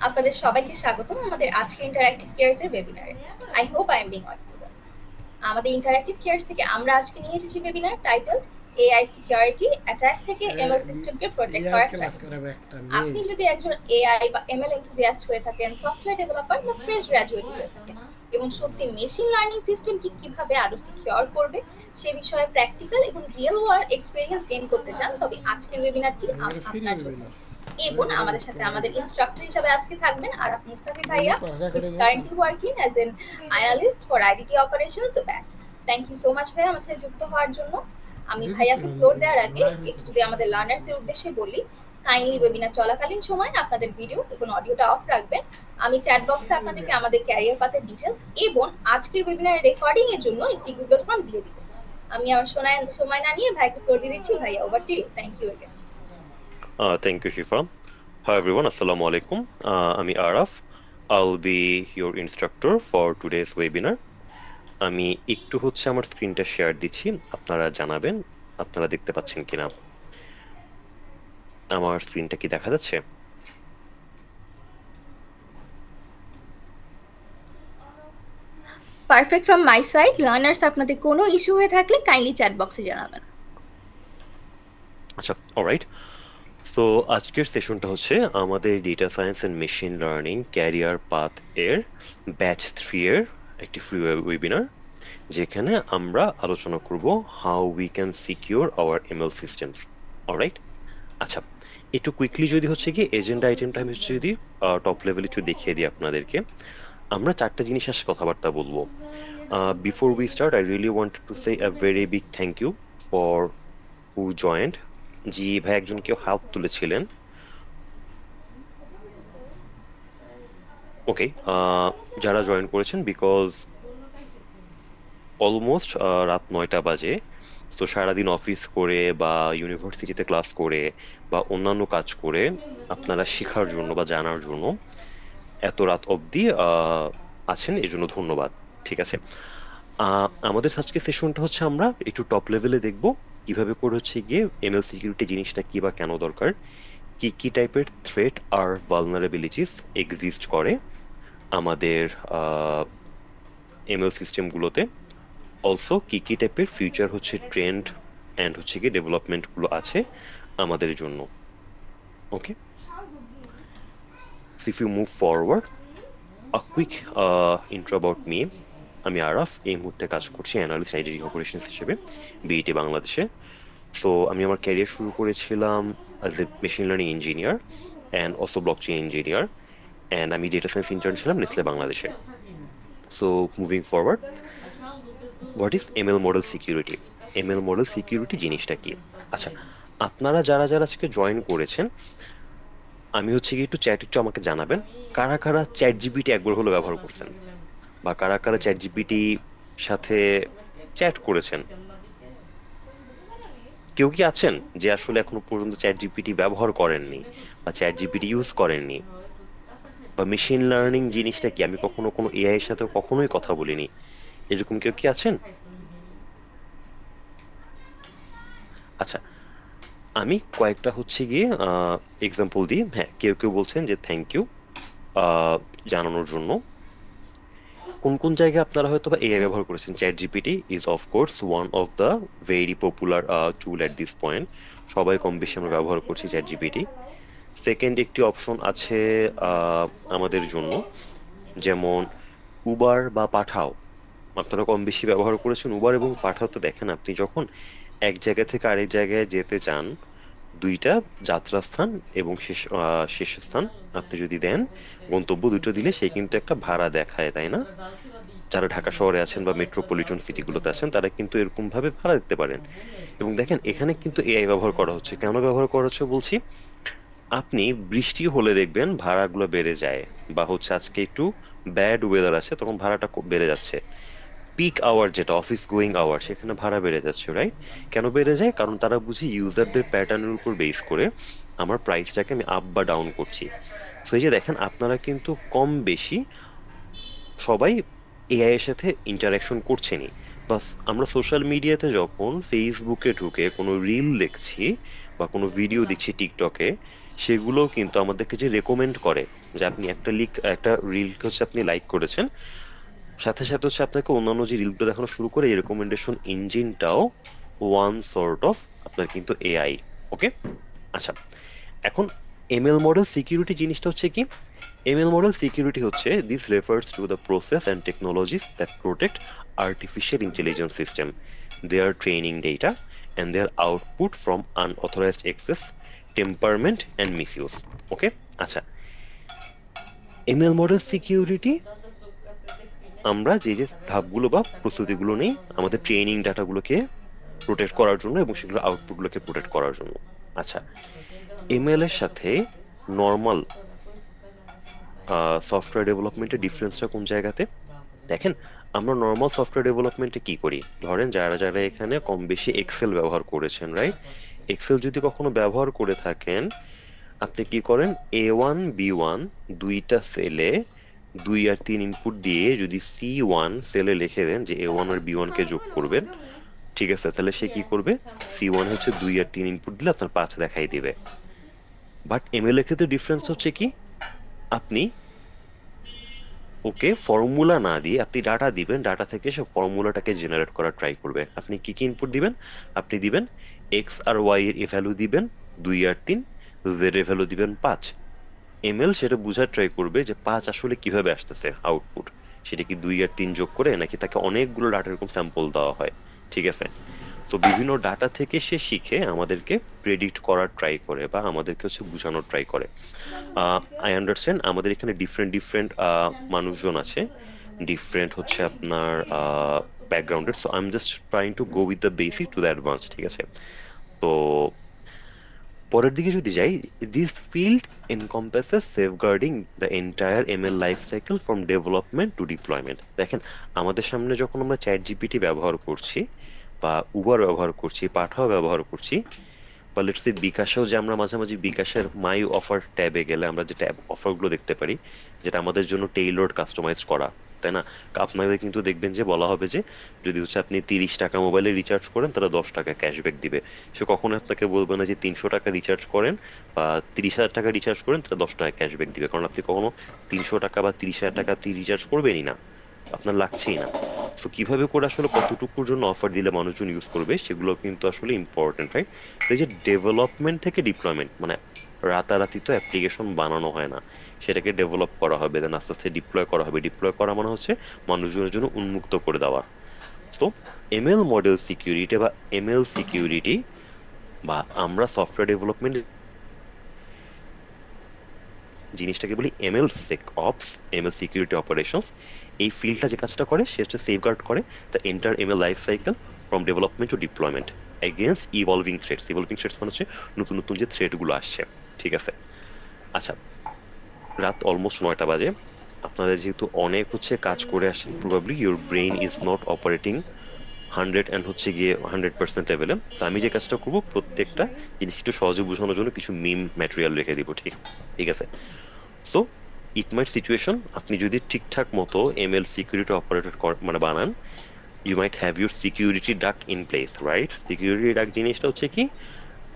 আপনাদের সবাইকে স্বাগতম আমাদের আজকে ইন্টারঅ্যাক্টিভ কেয়ারস এর ওয়েবিনারে। I hope I am being audible. আমাদের ইন্টারঅ্যাক্টিভ কেয়ারস থেকে আমরা আজকে নিয়ে এসেছি webinar titled AI security attack থেকে এমএল সিস্টেমকে প্রোটেক্ট ইয়ার করার ক্লাস স্ট্র্যাটেজি। করাবে একটা মেয়ে। আপনি যদি একজন এআই বা এমএল এনথুজিয়াস্ট হয়ে থাকেন, সফটওয়্যার ডেভেলপার বা ফ্রেশ গ্র্যাজুয়েট হয়ে থাকেন এবং সত্যি মেশিন লার্নিং সিস্টেম কিভাবে আরো সিকিউর করবে সে বিষয়ে প্র্যাকটিক্যাল এবং রিয়েল ওয়ার্ল্ড এক্সপেরিয়েন্স গেইন করতে চান, তবে আজকের ওয়েবিনারটি এবারে ফ্রি আপনার জন্য। ওয়েবিনার এবং ওয়েবিনার আমাদের সাথে আমাদের ইনস্ট্রাক্টর হিসেবে আজকে থাকবেন আরাফ মুস্তাফি বন্ধু ভাইয়া, পড়া who করে is গেছে। currently working as an analyst for IDT operations BAT. Thank you so much ভাইয়া আমার সাথে যুক্ত হওয়ার জন্য। আমি ভাইয়াকে ফ্লোর দেওয়ার আগে একটু যদি আমাদের লার্নার্সের উদ্দেশ্যে বলি, কাইন্ডলি ওয়েবিনার চলাকালীন সময় আপনাদের ভিডিও এবং অডিওটা অফ রাখবেন। আমি চ্যাট বক্সে আপনাদেরকে আমাদের ক্যারিয়ার পাথের ডিটেলস এবং আজকের ওয়েবিনারের রেকর্ডিং এর জন্য একটি গুগল ফর্ম দিয়ে দিব। আমি আমার সময় না নিয়ে ভাইকে ফ্লোর দিয়ে দিচ্ছি। ভাইয়া, over to you. Thank you again. Thank you, Shifa. Hi, everyone. Assalamu alaikum. আমি Araf. I'll be your instructor for today's webinar. আমি একটু আমার স্ক্রিনটা শেয়ার দিচ্ছি, আপনারা জানাবেন আপনারা দেখতে পাচ্ছেন কিনা। আমার স্ক্রিনটা কি দেখা যাচ্ছে? Perfect from my side. Learners আপনাদের কোনো ইস্যু হয়ে থাকলে কাইন্ডলি চ্যাট বক্সে জানাবেন। আচ্ছা, অলরাইট। সো আজকের সেশনটা আমাদের data science and machine learning career path এর ব্যাচ 3 এর একটি ফ্রি ওয়েবিনার, যেখানে আমরা আলোচনা করব how we can secure our ML systems. Alright. আচ্ছা, একটু কুইকলি যদি কি এজেন্ডা আইটেমটা আমি যদি টপ লেভেলে একটু দেখিয়ে দিই আপনাদেরকে। আমরা চারটা জিনিস কথাবার্তা বলবো। Before we start, I really want to say a very big thank you for who joined. জি ভাই একজন কেউ হাত তুলেছিলেন। ওকে, যারা জয়েন করেছেন, বিকজ অলমোস্ট রাত 9টা বাজে। তো সারাদিন অফিস করে বা ইউনিভার্সিটিতে ক্লাস করে বা অন্যান্য কাজ করে আপনারা শেখার জন্য বা জানার জন্য এত রাত অবধি আছেন, এর জন্য ধন্যবাদ। ঠিক আছে, আমাদের আজকে সেশনটা আমরা একটু টপ লেভেলে দেখব কিভাবে করে গিয়ে এমএল সিকিউরিটি জিনিসটা কি বা কেন দরকার, কি কি টাইপের থ্রেট আর ভালনারেবিলিটিস এক্সিস্ট করে আমাদের এমএল সিস্টেমগুলোতে। অলসো কি কি টাইপের ফিউচার ট্রেন্ড অ্যান্ড কি ডেভেলপমেন্ট গুলো আছে আমাদের জন্য। Okay, if you move forward, a quick intro about me. আমি আরাফ, এই মুহূর্তে কাজ করছি অ্যানালিস্ট আইডেন্টি অপারেশনস হিসেবে বিইটি বাংলাদেশে। সো আমি আমার ক্যারিয়ার শুরু করেছিলাম as a machine learning engineer and also blockchain engineer, and আমি ডেটা সায়েন্স ইন্টার্ন ছিলাম নেসলে বাংলাদেশে। So moving forward, what is ML model security? ML model security জিনিসটা কি? আচ্ছা, আপনারা যারা যারা আজকে জয়েন করেছেন, আমি কি একটু চ্যাট একটু আমাকে জানাবেন কারা কারা চ্যাট জিপিটি একবার হলো ব্যবহার করছেন, বা কারা কারা চ্যাট জিপিটি সাথে চ্যাট করেছেন। কেউ কি আছেন যে আসলে এখনো পর্যন্ত চ্যাট জিপিটি ব্যবহার করেননি বা চ্যাট জিপিটি ইউজ করেননি? বা মেশিন লার্নিং জিনিসটা কি আমি কখনো কোনো এআই এর সাথে কখনোই কথা বলিনি, এরকম কেউ কি আছেন? আচ্ছা, আমি কয়েকটা গিয়ে এক্সাম্পল দিই। হ্যাঁ, কেউ কেউ বলছেন যে থ্যাংক ইউ জানানোর জন্য। কোন কোন জায়গায় আপনারা হয়তো বা এআই ব্যবহার করেছেন? Chat GPT is of course one of the very popular tool at this point. সবাই কম বেশি আমরা ব্যবহার করছি চ্যাট জিপিটি। সেকেন্ড একটি অপশন আছে আমাদের জন্য, যেমন উবার বা পাঠাও। আপনারা কম বেশি ব্যবহার করেছেন উবার এবং পাঠাও। তো দেখেন, আপনি যখন এক জায়গা থেকে আরেক জায়গায় যেতে চান, দুইটা যাত্রাস্থান এবং শেষ স্থান আপনি যদি দেন, গন্তব্য দুটো দিলে সে কিন্তু একটা ভাড়া দেখায়, তাই না? যারা ঢাকা শহরে আছেন বা মেট্রোপলিটন সিটিগুলোতে আছেন, তারা কিন্তু এরকম ভাবে ভাড়া দিতে পারেন। এবং দেখেন, এখানে কিন্তু এআই ব্যবহার করা হচ্ছে। কেন ব্যবহার করা হচ্ছে বলছি, আপনি বৃষ্টি হলে দেখবেন ভাড়াগুলো বেড়ে যায়, বা আজকে একটু ব্যাড ওয়েদার আছে তখন ভাড়াটা বেড়ে যাচ্ছে। পিক আওয়ার, যেটা অফিস গোয়িং আওয়ার, সেখানে ভাড়া বেড়ে যাচ্ছে, রাইট? কেন বেড়ে যায়? কারণ তারা বুঝি ইউজারদের প্যাটার্নের উপর বেস করে আমার প্রাইসটাকে আমি আপ বা ডাউন করছি। তো এই যে দেখেন, আপনারা কিন্তু কম বেশি সবাই এআই এর সাথে ইন্টারাকশন করছেনই। বাস আমরা সোশ্যাল মিডিয়াতে যখন ফেসবুকে ঢুকে কোনো রিল দেখছি বা কোনো ভিডিও দেখছি টিকটকে, সেগুলো কিন্তু আমাদেরকে যে রেকমেন্ড করে যে আপনি একটা রিলকে হচ্ছে আপনি লাইক করেছেন, সাথে সাথে হচ্ছে আপনাকে অন্যান্য যে রিলগুলো দেখানো শুরু করে এই রেকমেন্ডেশন ইঞ্জিনটাও ওয়ান সর্ট অফ আপনার কিন্তু এআই। ওকে, আচ্ছা, এখন এমএল মডেল সিকিউরিটি জিনিসটা হচ্ছে কি? এমএল মডেল সিকিউরিটি হচ্ছে this refers to the process and technologies that protect artificial intelligence system, their training data and their output from unauthorised access, temperament and misuse. Okay, আচ্ছা, ML model security আমরা যে যে ধাপগুলো বা প্রস্তুতিগুলো নেই আমাদের training ডাটাগুলোকে protect করার জন্য এবং সেগুলো আউটপুটগুলোকে প্রোটেক্ট করার জন্য। আচ্ছা, এমএল এর সাথে নর্মাল সফটওয়্যার ডেভেলপমেন্টের ডিফারেন্সটা কোন জায়গাতে? দেখেন, আমরা নর্মাল সফটওয়্যার ডেভেলপমেন্টে কি করি, ধরেন যারা যারা এখানে কম বেশি এক্সেল ব্যবহার করেছেন, রাইট? এক্সেল যদি কখনো ব্যবহার করে থাকেন, আপনি কি করেন, A1 B1 দুইটা সেলে 2 আর 3 ইনপুট দিয়ে যদি C1 সেলে লিখে দেন যে A1 আর B1 কে যোগ করবেন, ঠিক আছে, তাহলে সে কি করবে, C1 হচ্ছে 2 আর 3 ইনপুট দিলে আপনার 5 দেখাই দিবে। বাট এমএল এর ক্ষেত্রে ডিফারেন্স হচ্ছে কি, আপনি ওকে ফর্মুলা না দিয়ে আপনি ডাটা দিবেন, ডাটা থেকে সে ফর্মুলাটাকে জেনারেট করার ট্রাই করবে। আপনি কি কি ইনপুট দিবেন? আপনি দিবেন এক্স আর ওয়াই এর ভ্যালু দিবেন 2 আর 3, জেড এর ভ্যালু দিবেন 5। এমএল সেটা বুঝার ট্রাই করবে যে 5 আসলে কিভাবে আসতেছে আউটপুট, সেটা কি 2 আর 3 যোগ করে নাকি তাকে অনেকগুলো ডাটা এরকম স্যাম্পল দেওয়া হয়, ঠিক আছে? তো বিভিন্ন ডাটা থেকে সে শিখে আমাদেরকে প্রেডিক্ট করার ট্রাই করে বা আমাদেরকে হচ্ছে বোঝানোর ট্রাই করে। আই আন্ডারস্ট্যান্ড আমাদের এখানে ডিফারেন্ট ডিফারেন্ট মানুষজন আছে, ডিফারেন্ট হচ্ছে আপনার ব্যাকগ্রাউন্ডের, so I am just trying to go with the basic to the advance, ঠিক আছে? তো পরের দিকে যদি যাই, this field encompasses safeguarding the entire ML life cycle from development to deployment। দেখেন, আমাদের সামনে যখন আমরা চ্যাট জিপিটি ব্যবহার করছি বা উবার ব্যবহার করছি, পাঠাও ব্যবহার করছি, বা লেটস সে বিকাশেও যে আমরা মাঝামাঝি বিকাশের মাই অফার ট্যাবে গেলে আমরা যে ট্যাব অফারগুলো দেখতে পারি, যেটা আমাদের জন্য টেইলর্ড কাস্টমাইজ করা, তাই না? আপনাদের কিন্তু দেখবেন যে বলা হবে যে যদি হচ্ছে আপনি 30 টাকা মোবাইলে রিচার্জ করেন তাহলে 10 টাকা ক্যাশব্যাক দিবে। সে কখনো আপনাকে বলবে না যে 300 টাকা রিচার্জ করেন বা 30,000 টাকা রিচার্জ করেন তাহলে 10 টাকা ক্যাশব্যাক দিবে, কারণ আপনি কখনো 300 টাকা বা 30,000 টাকা আপনি রিচার্জ করবেনই না, আপনার লাগছেই না। তো কিভাবে করে আসলে কতটুকুর জন্য অফার দিলে মানুষজন ইউজ করবে সেগুলো কিন্তু আসলে ইম্পর্টেন্ট, রাইট? তো এই যে ডেভেলপমেন্ট থেকে ডিপ্লয়মেন্ট, মানে রাতারাতি তো অ্যাপ্লিকেশন বানানো হয় না, সেটাকে ডেভেলপ করা হবে, দেন আস্তে আস্তে ডিপ্লয় করা হবে। ডিপ্লয় করা মানে হচ্ছে মানুষজনের জন্য উন্মুক্ত করে দেওয়া। তো এমএল মডেল সিকিউরিটি বা এমএল সিকিউরিটি বা আমরা সফটওয়্যার ডেভেলপমেন্ট জিনিসটাকে বলি ML sec ops, ML security operations. এই ফিল্ডটা যে কাজটা করে সে হচ্ছে সেফগার্ড করে the entire ML life cycle from development to deployment against evolving threats. Evolving threats মানে হচ্ছে নতুন নতুন যে থ্রেট গুলো আসছে, ঠিক আছে? আচ্ছা, রাত অলমোস্ট 9টা বাজে, আপনাদের যেহেতু অনেক হচ্ছে কাজ করে আসেন, probably your brain is not operating 100% লেভেলে। আমি যে কাজটা করবো, প্রত্যেকটা জিনিস একটু সহজে বোঝানোর জন্য কিছু মিম ম্যাটেরিয়াল রেখে দিব, ঠিক ঠিক আছে? সো ইট মাইট সিচুয়েশন, আপনি যদি ঠিকঠাক মতো এমএল সিকিউরিটি অপারেটর মানে বানান, you might have your security duck in place, right? Security duck জিনিসটা হচ্ছে কি,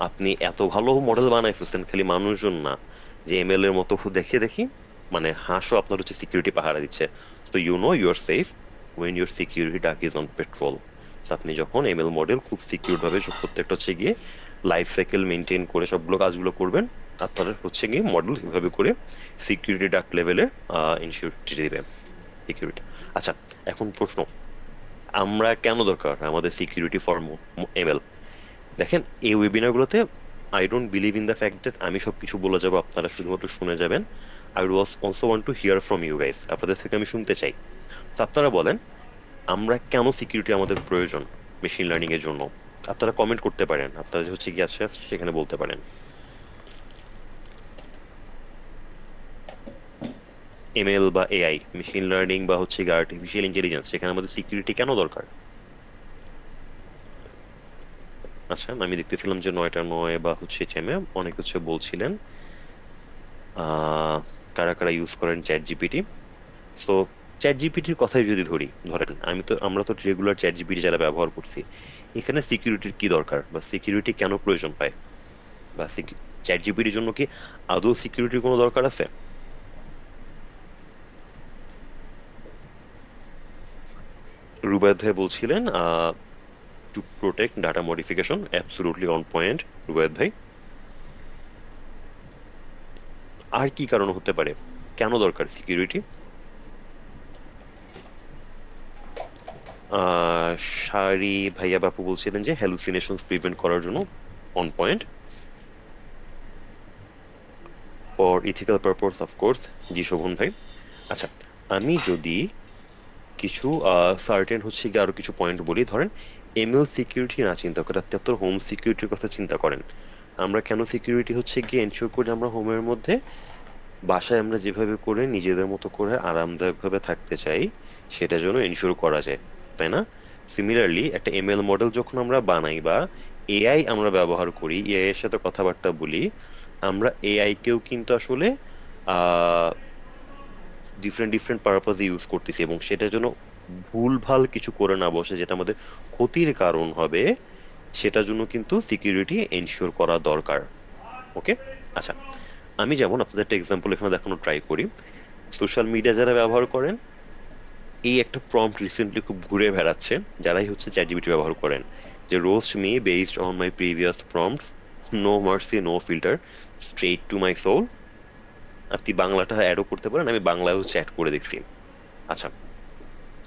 আপনি এত ভালো মডেল বানাই ফেলছেন, খালি মানুষজন না, যে এমএল এর মতো দেখে দেখি মানে হাঁসও আপনার হচ্ছে সিকিউরিটি পাহারা দিচ্ছে। So you know you are safe when your security duck is on patrol. আপনি যখন এমএল মডেল খুব সিকিউর ভাবে সব প্রত্যেকটা হচ্ছে গিয়ে লাইফ সাইকেল মেনটেন করে সবগুলো কাজগুলো করবেন, আপনার হচ্ছে গিয়ে মডেল এভাবে করে সিকিউরিটি ডাক লেভেলের ইনসিকিউরিটি দিবে, সিকিউরিটি। আচ্ছা, এখন প্রশ্ন, আমরা কেন দরকার আমাদের সিকিউরিটি ফর এমএল? দেখেন, এই ওয়েবিনারগুলোতে I don't believe in the fact that আমি সবকিছু বলে যাবো, আপনারা শুধুমাত্র শুনে যাবেন। I was also want to hear from you guys, আপনাদের থেকে আমি শুনতে চাই। তো আপনারা বলেন, আমরা কেন সিকিউরিটি আমাদের প্রয়োজন মেশিন লার্নিং এর জন্য? আপনারা কমেন্ট করতে পারেন, আপনারা যে হচ্ছে কি আছে সেখানে বলতে পারেন। এমএল বা এআই, মেশিন লার্নিং বা হচ্ছে আর্টিফিশিয়াল ইন্টেলিজেন্স, সেখানে আমাদের সিকিউরিটি কেন দরকার? আচ্ছা, আমি দেখতেছিলাম যে 9টা 9 বা হচ্ছে টেমে অনেক কিছু বলছিলেন। আহ কারা কারা ইউজ করেন চ্যাট জিপিটি? সো চ্যাট জিপিটির কথাই যদি ধরি, ধরেন আমরা তো রেগুলার চ্যাট জিপিটি যারা ব্যবহার করছি, এখানে সিকিউরিটির কি দরকার বা সিকিউরিটি কেন প্রয়োজন হয়, বা চ্যাট জিপিটির জন্য কি আদৌ সিকিউরিটির কোনো দরকার আছে? রুবায়েত ভাই বলছিলেন to protect data modification, absolutely on point Rubayet ভাই। আর কি কারণ হতে পারে, কেন দরকার সিকিউরিটি? আহ সারি ভাইয়া বাপু বলছিলেন যে হ্যালুসিনেশন প্রিভেন্ট করার জন্য, on point. For ethical purpose of course, জি শোভন ভাই। আচ্ছা, আমি যদি কিছু সার্টেন হচ্ছে গিয়ে আরো কিছু পয়েন্ট বলি, ধরেন এমএল সিকিউরিটি না চিন্তা করে আপনি আপনার হোম সিকিউরিটির কথা চিন্তা করেন। আমরা কেন সিকিউরিটি হচ্ছে গিয়ে এনশিওর করি আমরা হোমের মধ্যে? বাসায় আমরা যেভাবে করে নিজেদের মতো করে আরামদায়ক ভাবে থাকতে চাই, সেটা যেন এনশিওর করা যায়, তাই না? সিমিলারলি একটা এমএল মডেল যখন আমরা বানাই বা এআই আমরা ব্যবহার করি, এআই এর সাথে কথাবার্তা বলি, আমরা এআই কেও কিন্তু আসলে আহ ডিফারেন্ট ডিফারেন্ট পারপাসে ইউজ করতেছি, এবং সেটার জন্য ভুলভাল কিছু করে না বসে যেটা আমাদের ক্ষতির কারণ হবে, সেটার জন্য কিন্তু সিকিউরিটি এনশিওর করা দরকার। ওকে, আচ্ছা, আমি যেমন আপনাদের একটা এক্সাম্পল এখানে দেখানো ট্রাই করি। সোশ্যাল মিডিয়া যারা ব্যবহার করেন, এই একটা প্রম্পট রিসেন্টলি খুব ঘুরে বেড়াচ্ছে, যারাই হচ্ছে চ্যাটজিপিটি ব্যবহার করেন, যে roast me based on my previous prompts, no mercy no filter, straight to my soul. আপনি বাংলাটা অ্যাডও করতে পারেন, আমি বাংলায় হচ্ছে অ্যাড করে দেখছি। আচ্ছা,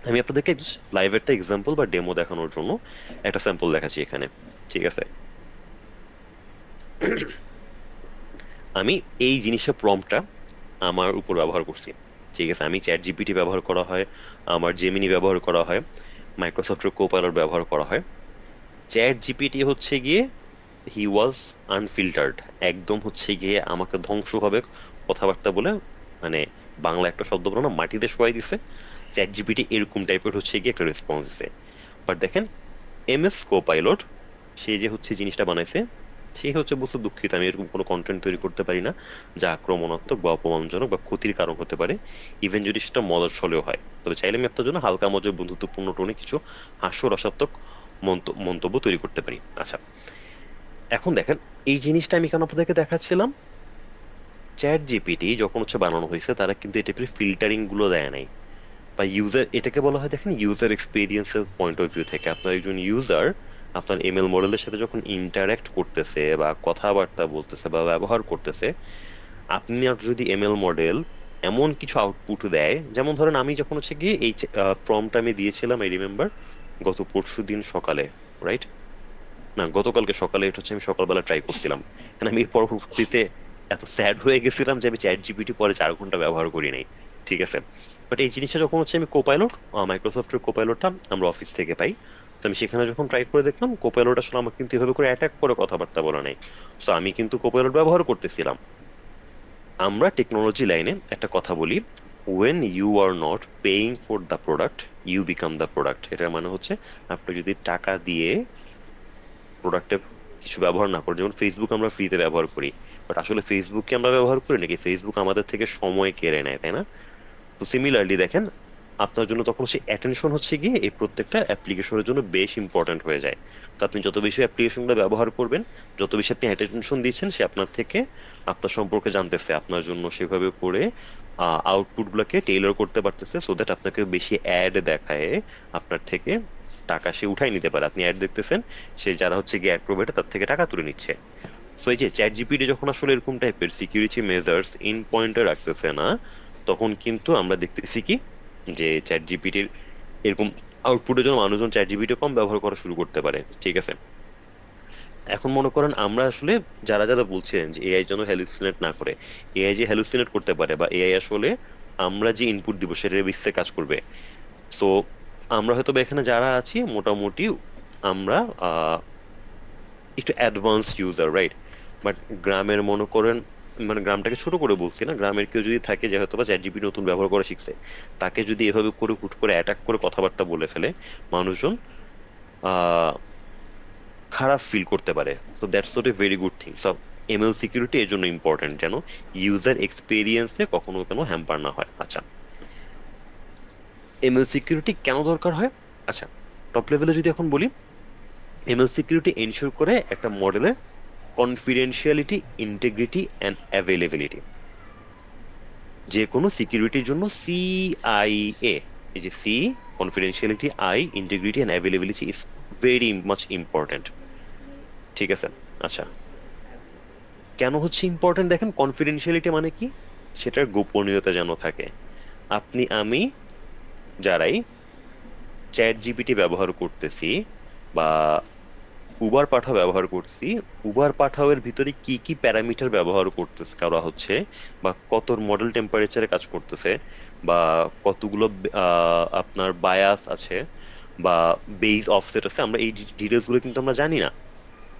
আমি আপনাদেরকে লাইভ একটা এক্সাম্পল বা ডেমো দেখানোর জন্য একটা স্যাম্পল দেখাচ্ছি এখানে, ঠিক আছে? আমি এই জিনিসের প্রম্পটটা আমার উপর ব্যবহার করছি, ঠিক আছে? আমি চ্যাট জিপিটি ব্যবহার করা হয়, আমার জেমিনি ব্যবহার করা হয়, মাইক্রোসফটের কোপাইলট ব্যবহার করা হয়। চ্যাট জিপিটি হচ্ছে গিয়ে হি ওয়াজ আনফিল্টার্ড, একদম হচ্ছে গিয়ে আমাকে ধ্বংসভাবে কথাবার্তা বলে, মানে বাংলা একটা শব্দ বলো না, মাটিতে শোয়াই দিছে। চ্যাট জিপিটি এরকম টাইপের হচ্ছে গিয়ে একটা রেসপন্স দিছে। বাট দেখেন এমএস কোপাইলট, সে যে হচ্ছে জিনিসটা বানাইছে, সে হচ্ছে বস্তু দুঃখিত আমি এরকম কোনো কন্টেন্ট তৈরি করতে পারি না যা আক্রমণাত্মক বা অপমানজনক বা ক্ষতির কারণ হতে পারে, ইভেন যদি সেটা মজার ছলেও হয়। তবে চাইলে আমি আপনার জন্য হালকা মজার বন্ধুত্বপূর্ণ টোনে কিছু হাস্যরসাত্মক মন্তব্য তৈরি করতে পারি। আচ্ছা, এখন দেখেন এই জিনিসটা আমি কেন আপনাদেরকে দেখাচ্ছিলাম। চ্যাট জিপিটি যখন হচ্ছে বানানো হয়েছে, তারা কিন্তু এটা ফিল্টারিং গুলো দেয় নাই, বা ইউজার, এটাকে বলা হয় দেখেন ইউজার এক্সপিরিয়েন্সের পয়েন্ট অফ ভিউ থেকে, আপনার একজন ইউজার আপনার এমএল মডেলের সাথে যখন ইন্টারাক্ট করতেছে বা কথাবার্তা বলতেছে বা ব্যবহার করতেছে, আপনি আর যদি এমএল মডেল এমন কিছু আউটপুট দেয়, যেমন ধরেন আমি যখন হচ্ছে গিয়ে এই প্রম্পট আমি দিয়েছিলাম, আই রিমেম্বার গত পরশু দিন সকালে, রাইট? না, গতকালকে সকালে, এটা হচ্ছে আমি সকালবেলা ট্রাই করছিলাম, কারণ আমি পরবর্তীতে এত স্যাড হয়ে গেছিলাম যে আমি চ্যাট জিপিটি পরে 4 ঘন্টা ব্যবহার করি নাই, ঠিক আছে? বাট এই জিনিসটা যখন হচ্ছে আমি কোপাইলট, মাইক্রোসফটের কোপাইলটটা আমরা অফিস থেকে পাই, তো আমি সেখানে যখন ট্রাই করে দেখলাম, কোপাইলট আসলে আমাকে কিন্তু এভাবে করে অ্যাটাক করে কথাবার্তা বলা নাই। তো আমি কিন্তু কোপাইলট ব্যবহার করতেছিলাম। আমরা টেকনোলজি লাইনে একটা কথা বলি, when you are not paying for the product, you become the product. এটার মানে হচ্ছে আপনি যদি টাকা দিয়ে প্রোডাক্টে কিছু ব্যবহার না করে, যেমন ফেসবুক আমরা ফ্রিতে ব্যবহার করি, বাট আসলে ফেসবুককে আমরা ব্যবহার করি নাকি? ফেসবুক আমাদের থেকে সময় কেড়ে নেয়, তাই না? তো সিমিলারলি দেখেন, আপনার জন্য তখন সেই অ্যাটেনশন হচ্ছে গিয়ে এই প্রত্যেকটা অ্যাপ্লিকেশনের জন্য বেশ ইম্পর্ট্যান্ট হয়ে যায়। তো আপনি যত বেশি অ্যাপ্লিকেশনগুলো ব্যবহার করবেন, যত বেশি আপনি অ্যাটেনশন দিচ্ছেন, সে আপনার থেকে আপনার সম্পর্কে জানতেছে, আপনার জন্য সেভাবে করে আউটপুট গুলোকে টেইলর করতে পারতেছে, সো দ্যাট আপনাকে বেশি অ্যাড দেখায় আপনার থেকে টাকা সে উঠাই নিতে পারে। আপনি অ্যাড দেখতেছেন, সে যারা হচ্ছে গিয়ে অ্যাড প্রোভাইডার তার থেকে টাকা তুলে নিচ্ছে। সো এই যে চ্যাট জিপিটি যখন আসলে এরকম টাইপের সিকিউরিটি মেজার্স ইন পয়েন্টে রাখতেছে না, তখন কিন্তু আমরা দেখতেছি কি, যে চ্যাট জিপিটির এরকম আউটপুটের জন্য মানুষজন চ্যাট জিপিটি কম ব্যবহার করা শুরু করতে পারে, ঠিক আছে? এখন মনে করেন আমরা আসলে যারা যারা বলছেন যে এআই যেন হ্যালুসিনেট না করে, এআই যে হ্যালুসিনেট করতে পারে বা এআই আসলে আমরা যে ইনপুট দিব সেটার বেসিসে কাজ করবে। তো আমরা হয়তো বা এখানে যারা আছি মোটামুটি আমরা একটু অ্যাডভান্স ইউজার, রাইট? বাট গ্রামের মনে করেন, মানে গ্রামটাকে ছোট করে বলছি না, গ্রামের কেউ যদি থাকে যে হয়তো বা চ্যাট জিপিটি নতুন ব্যবহার করা শিখছে, তাকে যদি এভাবে করে হুট করে অ্যাটাক করে কথাবার্তা বলে ফেলে, মানুষজন আহ খারাপ ফিল করতে পারে। So that's not a very good thing. So ML security এর জন্য ইম্পর্টেন্ট, যেন ইউজার এক্সপিরিয়েন্সে কখনো কোনো হ্যাম্পার না হয়। আচ্ছা, এমএল সিকিউরিটি কেন দরকার হয়? আচ্ছা, টপ লেভেলে যদি এখন বলি, এমএল সিকিউরিটি এনশিওর করে একটা মডেলের কনফিডেন্সিয়ালিটি, ইন্টিগ্রিটি অ্যান্ড অ্যাভেলেবিলিটি। যে কোনো সিকিউরিটির জন্য সিআইএ, এই যে C, confidentiality, I, integrity and availability is very much important. ঠিক আছে। আচ্ছা, কেন হচ্ছে ইম্পর্টেন্ট দেখেন, কনফিডেন্সিয়ালিটি মানে কি, সেটার গোপনীয়তা যেন থাকে। আপনি আমি যারাই চ্যাট জিপিটি ব্যবহার করতেছি বা উবার পাঠাও ব্যবহার করছি, উবার পাঠাওয়ের ভিতরে কি কি প্যারামিটার ব্যবহার করতেছে করা হচ্ছে, বা কত মডেল টেম্পারেচারে কাজ করতেছে, বা কতগুলো আপনার বায়াস আছে বা বেইজ অফসেট আছে, আমরা এই ডিটেলস গুলো কিন্তু আমরা জানি না,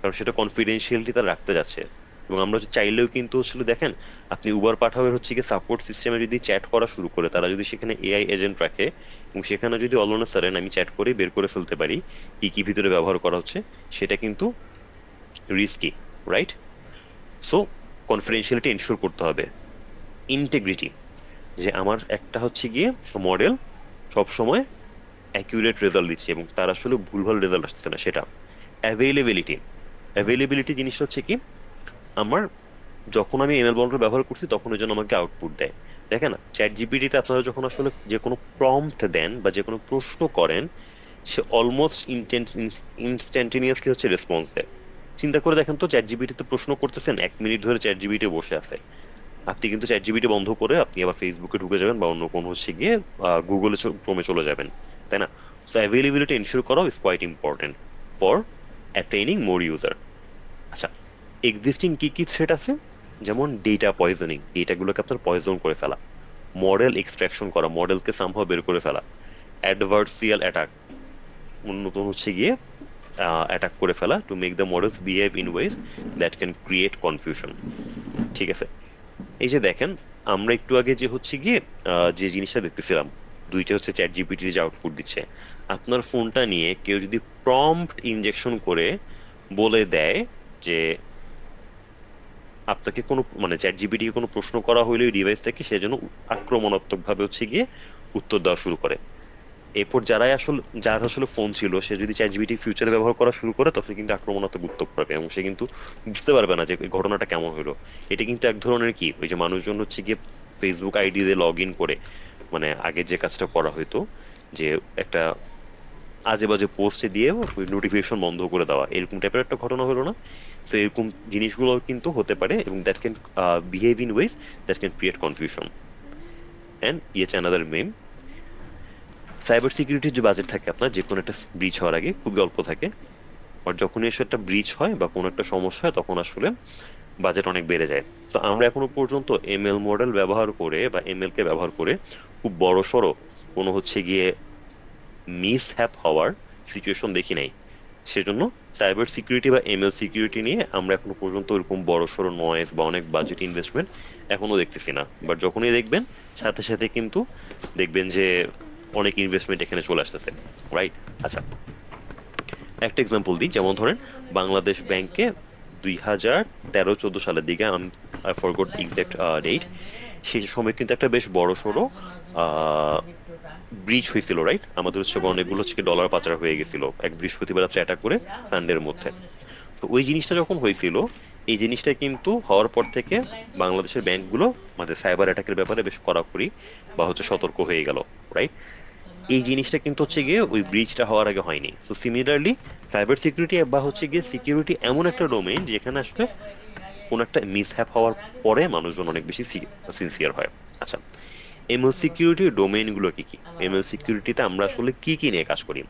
কারণ সেটা কনফিডেন্সিয়ালিটি তারা রাখতে যাচ্ছে। এবং আমরা চাইলেও কিন্তু আসলে দেখেন, আপনি উবার পাঠাওয়ের হচ্ছে কি সাপোর্ট সিস্টেমে যদি চ্যাট করা শুরু করে, তারা যদি সেখানে এআই এজেন্ট রাখে এবং সেখানে যদি অল অন সাডেন আমি চ্যাট করে বের করে ফেলতে পারি কি কি ভিতরে ব্যবহার করা হচ্ছে, সেটা কিন্তু risky, right? So confidentiality ensure করতে হবে। ইন্টেগ্রিটি, যে আমার একটা হচ্ছে গিয়ে মডেল সব সময় অ্যাকিউরেট রেজাল্ট দিচ্ছে এবং তার আসলে ভুলভাল রেজাল্ট আসছে না, সেটা। অ্যাভেলেবিলিটি, অ্যাভেলেবিলিটি জিনিসটা হচ্ছে কি, আমার যখন আমি এমএল মডেল ব্যবহার করছি তখন ওই জন্য আমাকে আউটপুট দেয়। দেখেন না, চ্যাট জিপিটিতে আপনারা যখন আসলে যে কোনো প্রম্পট দেন বা যে কোনো প্রশ্ন করেন, সে অলমোস্ট ইনস্ট্যান্টেনিয়াসলি হচ্ছে রেসপন্স দেয়। চিন্তা করে দেখেন তো, চ্যাট জিপিটিতে প্রশ্ন করতেছেন, 1 মিনিট ধরে চ্যাট জিপিটি বসে আছে, আপনি কিন্তু চ্যাট জিপিটি বন্ধ করে আপনি আবার ফেসবুকে ঢুকে যাবেন বা অন্য কোনো হচ্ছে গিয়ে গুগলে ক্রোমে চলে যাবেন, তাই না? সো অ্যাভেলেবিলিটি এনশিওর করা is quite important for attaining more user. আচ্ছা, এক্সিস্টিং কি কি থ্রেট আছে, যেমন ডেটা পয়জনিং, ডেটাগুলোকে আপনার পয়জন করে ফেলা, মডেল এক্সট্রাকশন করা, মডেলকে সামহাও বের করে ফেলা, অ্যাডভার্সিয়াল অ্যাটাক, নতুন হচ্ছে গিয়ে অ্যাটাক করে ফেলা to make the models behave in ways that can create confusion. ঠিক আছে। এই যে দেখেন, আমরা একটু আগে যে হচ্ছে গিয়ে যে জিনিসটা দেখতেছিলাম, দুইটা হচ্ছে চ্যাট জিপিটি যে আউটপুট দিচ্ছে, আপনার ফোনটা নিয়ে কেউ যদি প্রম্পট ইনজেকশন করে বলে দেয় যে আপনাকে কোনো মানে চ্যাট জিপিটি কোনো প্রশ্ন করা হইলে ওই ডিভাইস থেকে সে যেন আক্রমণাত্মক ভাবে হচ্ছে গিয়ে উত্তর দেওয়া শুরু করে। এরপর যার আসলে ফোন ছিল, সে যদি চ্যাট জিপিটি ফিউচারে ব্যবহার করা শুরু করে, তখন কিন্তু আক্রমণাত্মক উত্তর পাবে এবং সে কিন্তু বুঝতে পারবে না যে এই ঘটনাটা কেমন হলো। এটা কিন্তু এক ধরনের কি, ওই যে মানুষজন হচ্ছে গিয়ে ফেসবুক আইডি দিয়ে লগ ইন করে, মানে আগে যে কাজটা করা হতো, যে একটা আজে বাজে পোস্টে দিয়ে ওই নোটিফিকেশন বন্ধ করে দেওয়া, এরকম টাইপের একটা ঘটনা হলো না? তো এরকম জিনিসগুলো কিন্তু হতে পারে এবং that can behave in ways that can create confusion. And it's another meme, cyber সিকিউরিটির যে বাজেট থাকে আপনার যে কোনো একটা ব্রিচ হওয়ার আগে খুবই অল্প থাকে, আর যখনই এসে একটা ব্রিচ হয় বা কোনো একটা সমস্যা হয় তখন আসলে বাজেট অনেক বেড়ে যায়। তো আমরা এখনো পর্যন্ত এমএল মডেল ব্যবহার করে বা এমএল কে ব্যবহার করে খুব বড় সড়ো কোনো হচ্ছে গিয়ে মিস হ্যাপ হওয়ার সিচুয়েশন দেখি নাই। সেজন্য সাইবার সিকিউরিটি বা এমএল সিকিউরিটি নিয়ে আমরা এখনো পর্যন্ত এরকম বড় সড়ো নয়েজ বা অনেক বাজেট ইনভেস্টমেন্ট এখনো দেখতেছি না। বাট যখনই দেখবেন, সাথে সাথে কিন্তু দেখবেন যে অনেক ইনভেস্টমেন্ট এখানে চলে আসতেছে, রাইট? আচ্ছা, একটা এক্সাম্পল দিই, যেমন ধরেন বাংলাদেশ ব্যাংকে 2013-14 সালের দিকে, আমি ফরগট এক্সাক্ট ডেট, সেই সময় কিন্তু একটা বেশ বড় সড়ো ব্রিজ হয়েছিল, রাইট? আমাদের হচ্ছে অনেকগুলো হচ্ছে ডলার পাচার হয়ে গেছিল এক বৃহস্পতিবার রাত্রে অ্যাটাক করে সানডের মধ্যে। তো ওই জিনিসটা যখন হয়েছিল, এই জিনিসটা কিন্তু হওয়ার পর থেকে বাংলাদেশের ব্যাংকগুলো মানে সাইবার অ্যাটাকের ব্যাপারে বেশ কড়াকড়ি বা হচ্ছে সতর্ক হয়ে গেল, রাইট? এই জিনিসটা কিন্তু হচ্ছে গিয়ে ওই ব্রিজটা হওয়ার আগে হয়নি। তো সিমিলারলি সাইবার সিকিউরিটি বা হচ্ছে গিয়ে সিকিউরিটি এমন একটা ডোমেইন যেখানে আসলে কোন একটা মিসহ্যাপ হওয়ার পরে মানুষজন অনেক বেশি সিনসিয়ার হয়। আচ্ছা, এমএল সিকিউরিটির ডোমেইন গুলো কি কি? এমএল সিকিউরিটিতে আমরা আসলে কি কি নিয়ে কাজ করি?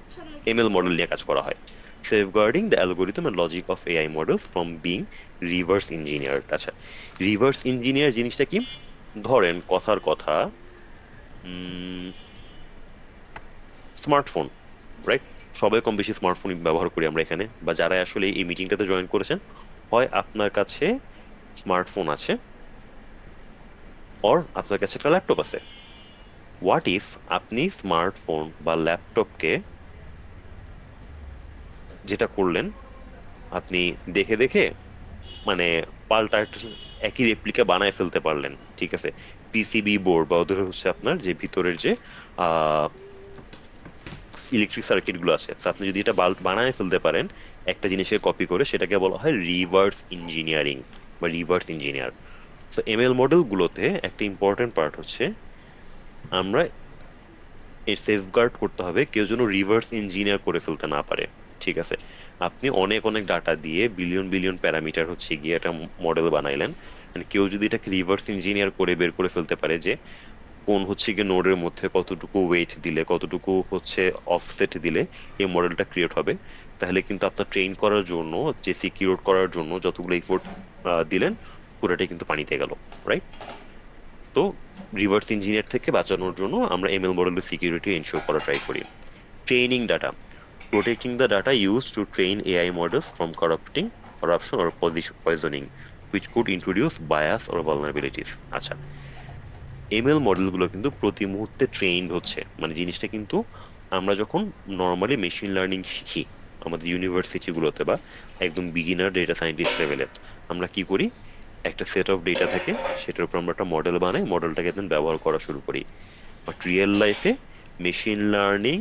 এমএল মডেল নিয়ে কাজ করা হয়, safeguarding the algorithm and logic of AI models from being reverse engineered. আচ্ছা, রিভার্স ইঞ্জিনিয়ার জিনিসটা কি? ধরেন কথার কথা, স্মার্টফোন, রাইট? সবাই কম বেশি স্মার্টফোন ব্যবহার করি আমরা এখানে, বা যারা আসলে এই মিটিংটাতে জয়েন করেছেন, হয় আপনার কাছে স্মার্টফোন আছে অর আপনার কাছে একটা ল্যাপটপ আছে। হোয়াট ইফ আপনি স্মার্টফোন বা ল্যাপটপকে যেটা করলেন, আপনি দেখে দেখে মানে পাল্টা একটা একই রেপ্লিকা বানায় ফেলতে পারলেন, ঠিক আছে? পিসিবি বোর্ড বা ওদের হচ্ছে আপনার যে ভিতরের যে ইলেকট্রিক সার্কিট গুলো আছে, তো আপনি যদি এটা বানায় ফেলতে পারেন একটা জিনিসের কপি করে, সেটাকে বলা হয় রিভার্স ইঞ্জিনিয়ারিং বা রিভার্স ইঞ্জিনিয়ার। তো এমএল মডেল গুলোতে একটা ইম্পর্টেন্ট পার্ট হচ্ছে আমরা সেফগার্ড করতে হবে কেউ যেন রিভার্স ইঞ্জিনিয়ার করে ফেলতে না পারে। ঠিক আছে, আপনি অনেক অনেক ডাটা দিয়ে বিলিয়ন বিলিয়ন প্যারামিটার হচ্ছে গিয়ে একটা মডেল বানাইলেন, মানে কেউ যদি এটাকে রিভার্স ইঞ্জিনিয়ার করে বের করে ফেলতে পারে যে কোন হচ্ছে গিয়ে নোডের মধ্যে কতটুকু ওয়েট দিলে, কতটুকু হচ্ছে অফসেট দিলে এই মডেলটা ক্রিয়েট হবে, তাহলে কিন্তু আপনার ট্রেন করার জন্য, যে সিকিউর করার জন্য যতগুলো এফোর্ট দিলেন পুরোটাই কিন্তু পানিতে গেল, রাইট? তো রিভার্স ইঞ্জিনিয়ার থেকে বাঁচানোর জন্য আমরা এমএল মডেলের সিকিউরিটি এনশিওর করা ট্রাই করি। Training data, protecting the data used to train AI models from corruption or poisoning, which could introduce bias or vulnerabilities. আচ্ছা, এমএল মডেলগুলো কিন্তু প্রতি মুহূর্তে ট্রেন্ড হচ্ছে, মানে জিনিসটা কিন্তু আমরা যখন নর্মালি মেশিন লার্নিং শিখি আমাদের ইউনিভার্সিটিগুলোতে বা একদম বিগিনার ডেটা সায়েন্টিস্ট লেভেলে, আমরা কি করি, একটা সেট অফ ডেটা থাকে, সেটার উপর আমরা একটা মডেল বানাই, মডেলটাকে দেন ব্যবহার করা শুরু করি। বাট রিয়েল লাইফে মেশিন লার্নিং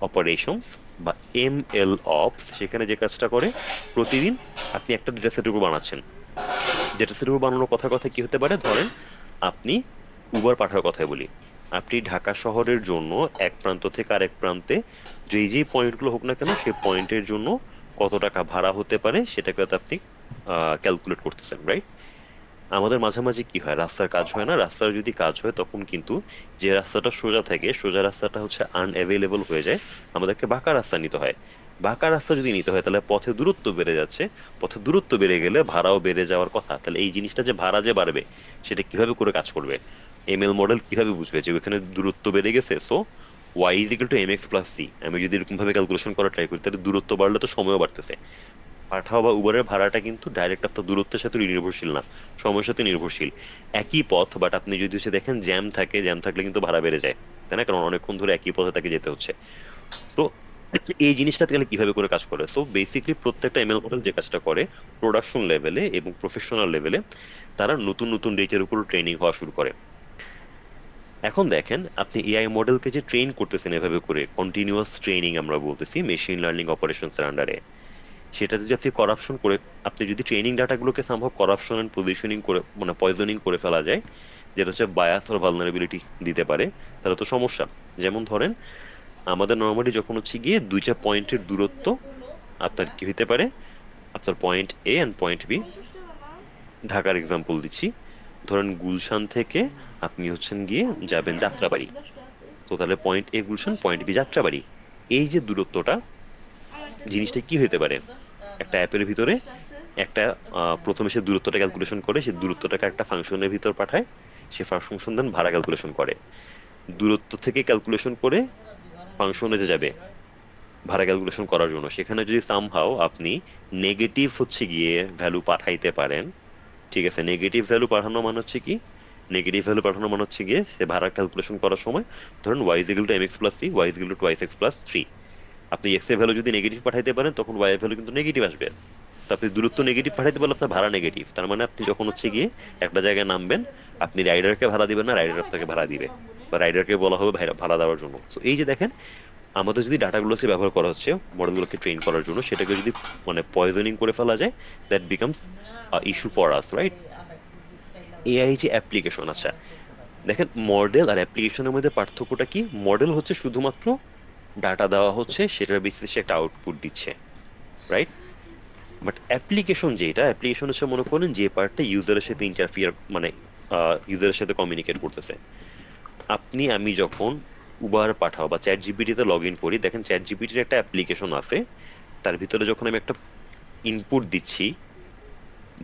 অপারেশনস বা এমএল অপস সেখানে যে কাজটা করে, প্রতিদিন আপনি একটা ডেটা সেটের উপর বানাচ্ছেন। ডেটা সেটের উপর বানানোর কথা কথা কি হতে পারে, ধরেন আপনি উবার পাঠার কথাই বলি, আপনি ঢাকা শহরের জন্য এক প্রান্ত থেকে আরেক প্রান্তে যেই যেই পয়েন্টগুলো হোক না কেন সেই পয়েন্টের জন্য কত টাকা ভাড়া হতে পারে সেটাকে হয়তো আপনি ক্যালকুলেট করতেছেন, রাইট? আমাদের মাঝামাঝি কি হয়, রাস্তার কাজ হয় না, রাস্তার যদি কাজ হয় তখন কিন্তু যে রাস্তাটা সোজা থাকে, সোজা রাস্তাটা হচ্ছে আনঅ্যাভেলেবল হয়ে যায়, আমাদেরকে বাঁকা রাস্তা নিতে হয়। বাঁকা রাস্তা যদি নিতে হয় তাহলে পথে দূরত্ব বেড়ে যাচ্ছে, পথে দূরত্ব বেড়ে গেলে ভাড়াও বেড়ে যাওয়ার কথা। তাহলে এই জিনিসটা যে ভাড়া যে বাড়বে সেটা কিভাবে করে কাজ করবে, এমএল মডেল কিভাবে বুঝবে যে ওখানে দূরত্ব বেড়ে গেছে? So y is equal to m x plus c, আমি যদি এরকম ভাবে ক্যালকুলেশন করা ট্রাই করি তাহলে দূরত্ব বাড়লে তো সময়ও বাড়তেছে। পাঠাও বা উবারের ভাড়াটা কিন্তু ডাইরেক্ট আপনার দূরত্বের সাথে নির্ভরশীল না, সময়ের সাথে নির্ভরশীল। একই পথ, বাট আপনি যদি হচ্ছে দেখেন জ্যাম থাকে, জ্যাম থাকলে কিন্তু ভাড়া বেড়ে যায়, তাই না? কারণ অনেকক্ষণ ধরে একই পথে তাকে যেতে হচ্ছে। তো এই জিনিসটা তাহলে কিভাবে করে কাজ করে? তো বেসিকলি প্রত্যেকটা এমএল মডেল যে কাজটা করে প্রোডাকশন লেভেলে এবং প্রফেশনাল লেভেলে, তারা নতুন নতুন ডেটার উপর ট্রেনিং হওয়া শুরু করে। এখন দেখেন আপনি এআই মডেলকে যে ট্রেন করতেছেন এভাবে করে, কন্টিনিউয়াস ট্রেনিং আমরা বলতেছি মেশিন লার্নিং অপারেশনস এর আন্ডারে, সেটা যদি আপনি করাপশন করে, আপনি যদি ট্রেনিং ডাটাগুলোকে সম্ভব করাপশন এন্ড পজিশনিং করে, মানে পয়জনিং করে ফেলা যায়, যেটা হচ্ছে বায়াস অর ভালনারেবিলিটি দিতে পারে, তাহলে তো সমস্যা। যেমন ধরেন আমাদের নর্মালি যখন হচ্ছে গিয়ে দুইটা পয়েন্টের দূরত্ব, আপনার কি হইতে পারে, আপনার পয়েন্ট এ এন্ড পয়েন্ট বি, ঢাকার এক্সাম্পল দিচ্ছি, ধরেন গুলশান থেকে আপনি হচ্ছেন গিয়ে যাবেন যাত্রাবাড়ি, তো তাহলে পয়েন্ট এ গুলশান, পয়েন্ট বি যাত্রাবাড়ি, এই যে দূরত্বটা, জিনিসটা কি হইতে পারে, একটা অ্যাপের ভিতরে একটা প্রথমে সে দূরত্বটা ক্যালকুলেশন করে, সে দূরত্বটাকে একটা ফাংশনের ভিতর পাঠায়, সে ফাংশন দেন ভাড়া ক্যালকুলেশন করে, দূরত্ব থেকে ক্যালকুলেশন করে ফাংশনে যে যাবে ভাড়া ক্যালকুলেশন করার জন্য, সেখানে যদি সামহাও আপনি নেগেটিভ হচ্ছে গিয়ে ভ্যালু পাঠাইতে পারেন, ঠিক আছে, নেগেটিভ ভ্যালু পাঠানো মানে হচ্ছে কি, নেগেটিভ ভ্যালু পাঠানো মানে হচ্ছে গিয়ে সে ভাড়া ক্যালকুলেশন করার সময়, ধরুন y is equal to m x plus c, y is equal to twice x plus three, আপনি এক্স এর ভ্যালু যদি নেগেটিভ পাঠাইতে পারেন তখন ওয়াই এর ভ্যালু কিন্তু নেগেটিভ আসবে। তো আপনি দূরত্ব নেগেটিভ পাঠাইতে পারলে আপনার ভাড়া নেগেটিভ, তার মানে আপনি যখন হচ্ছে গিয়ে একটা জায়গায় নামবেন, আপনি রাইডারকে ভাড়া দিবেন না, রাইডার আপনাকে ভাড়া দিবে, বা রাইডারকে বলা হবে ভাড়া দেওয়ার জন্য। তো এই যে দেখেন আমাদের যদি ডাটাগুলোকে ব্যবহার করা হচ্ছে মডেলগুলোকে ট্রেন করার জন্য, সেটাকে যদি মানে পয়জনিং করে ফেলা যায়, that becomes issue for us, right? AI যে অ্যাপ্লিকেশন, আচ্ছা দেখেন মডেল আর অ্যাপ্লিকেশনের মধ্যে পার্থক্যটা কি, মডেল হচ্ছে শুধুমাত্র ডাটা দেওয়া হচ্ছে, সেটার বেসিসে সে একটা আউটপুট দিচ্ছে, রাইট? বাট অ্যাপ্লিকেশন যেটা, অ্যাপ্লিকেশন হচ্ছে মনে করেন যে পার্টটা ইউজারের সাথে ইন্টারফিয়ার, মানে ইউজারের সাথে কমিউনিকেট করতেছে। আপনি আমি যখন উবার পাঠাও বা চ্যাট জিপিটিতে লগ ইন করি, দেখেন চ্যাট জিপিটির একটা অ্যাপ্লিকেশন আছে, তার ভিতরে যখন আমি একটা ইনপুট দিচ্ছি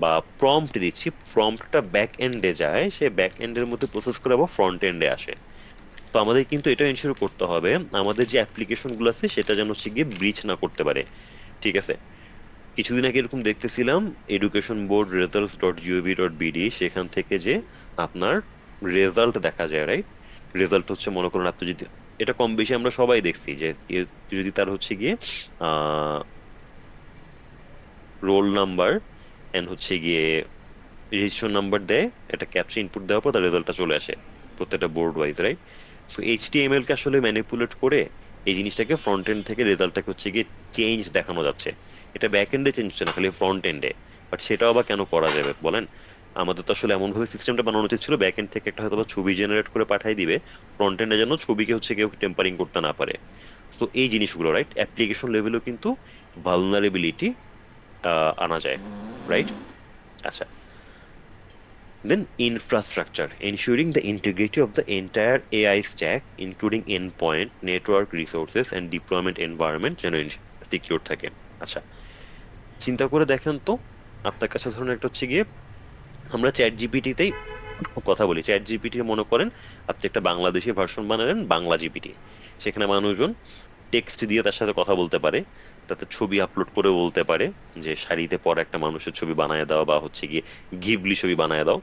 বা প্রম্পট দিচ্ছি, প্রম্পটটা ব্যাক এন্ডে যায়, সে ব্যাক এন্ডের মধ্যে প্রসেস করে আবার ফ্রন্ট এন্ডে আসে। তো আমাদের কিন্তু এটা এনশিওর করতে হবে আমাদের যে অ্যাপ্লিকেশন গুলো আছে সেটা যেন হচ্ছে গিয়ে ব্রিচ না করতে পারে, ঠিক আছে? কিছুদিন আগে এরকম দেখতেছিলাম, education board results dot G O V dot BD, সেখান থেকে যে আপনার রেজাল্ট দেখা যায়, রাইট? রেজাল্ট হচ্ছে মনে করুন আপনি যদি, এটা কম বেশি আমরা সবাই দেখছি যে যদি তার হচ্ছে গিয়ে রোল নাম্বার এন্ড হচ্ছে গিয়ে রেজিস্ট্রেশন নাম্বার দেয়, এটা ক্যাপচা ইনপুট দেওয়ার পর তার রেজাল্টটা চলে আসে প্রত্যেকটা board wise, right? So HTML কে আসলে ম্যানিপুলেট করে এই জিনিসটাকে ফ্রন্ট এন্ড থেকে রেজাল্টটাকে হচ্ছে গিয়ে চেঞ্জ দেখানো যাচ্ছে। এটা ব্যাক এন্ডে চেঞ্জ হচ্ছে না, খালি ফ্রন্ট এন্ডে। বাট সেটাও আবার কেন করা যাবে বলেন? আমাদের তো আসলে এমন ভাবে সিস্টেমটা বানানো উচিত ছিল ব্যাক এন্ড থেকে একটা হয়তো বা ছবি জেনারেট করে পাঠিয়ে দিবে, ফ্রন্ট এন্ডে যেন ছবিকে হচ্ছে কেউ টেম্পারিং করতে না পারে। তো এই জিনিসগুলো রাইট অ্যাপ্লিকেশন লেভেলেও কিন্তু ভালনারেবিলিটি আনা যায়, রাইট? আচ্ছা, then infrastructure, ensuring the integrity of the entire AI stack, including endpoint, network resources, and deployment environment যেন সিকিউর থাকে। আচ্ছা, চিন্তা করে দেখেন তো, আপনার কাছে ধরুন একটা হচ্ছে গিয়ে, আমরা চ্যাট জিপিটিতেই কথা বলি, চ্যাট জিপিটি মনে করেন আপনি একটা বাংলাদেশি ভার্সন বানালেন, বাংলা জিপিটি। সেখানে মানুষজন টেক্সট দিয়ে তার সাথে কথা বলতে পারে, তাতে ছবি আপলোড করে বলতে পারে যে শাড়িতে পরা একটা মানুষের ছবি বানায় দাও, বা হচ্ছে গিয়ে ঘিবলি ছবি বানায় দাও।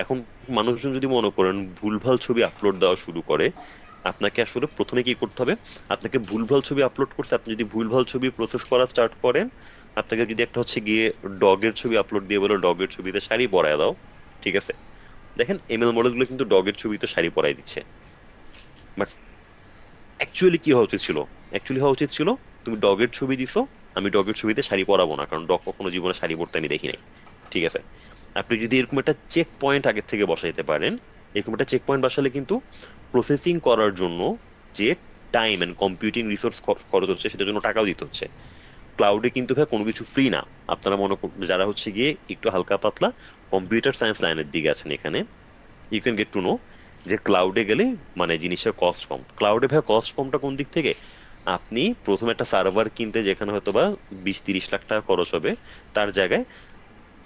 এখন মানুষজন যদি মনে করেন ভুলভাল ছবি আপলোড দেওয়া শুরু করে, আপনাকে আসলে প্রথমে কি করতে হবে? আপনাকে ভুলভাল ছবি আপলোড করছে, আপনি যদি ভুলভাল ছবি প্রসেস করা স্টার্ট করেন, আপনাকে যদি একটা হচ্ছে গিয়ে ডগের ছবি আপলোড দিয়ে বলো ডগের ছবিতে শাড়ি পরায় দাও, ঠিক আছে? দেখেন এমএল মডেলগুলো কিন্তু ডগের ছবিতে শাড়ি পরাই দিচ্ছে, বাট অ্যাকচুয়ালি কি হওয়া উচিত ছিল? অ্যাকচুয়ালি হওয়া উচিত ছিল তুমি ডগের ছবি দিছো, আমি ডগের ছবিতে শাড়ি পরাবো না, কারণ ডগ কখনো জীবনে শাড়ি পরতে আমি দেখি নাই, ঠিক আছে? আপনি যদি এরকম একটা চেক পয়েন্ট আগের থেকে বসাইতে পারেন, এরকম একটা চেক পয়েন্ট বসালে কিন্তু প্রসেসিং করার জন্য যে টাইম এন্ড কম্পিউটিং রিসোর্স খরচ হচ্ছে, সেটার জন্য টাকাও দিতে হচ্ছে। ক্লাউডে কিন্তু ভাই কোনো কিছু ফ্রি না। আপনারা যারা হচ্ছে গিয়ে একটু হালকা পাতলা কম্পিউটার সায়েন্স লাইনের দিকে আছেন, এখানে you can get to know যে ক্লাউডে গেলে মানে জিনিসের কস্ট কম। ক্লাউডে ভাই কস্ট কমটা কোন দিক থেকে? আপনি প্রথমে একটা সার্ভার কিনতে যেখানে হয়তো বা 20-30 লাখ টাকা খরচ হবে, তার জায়গায়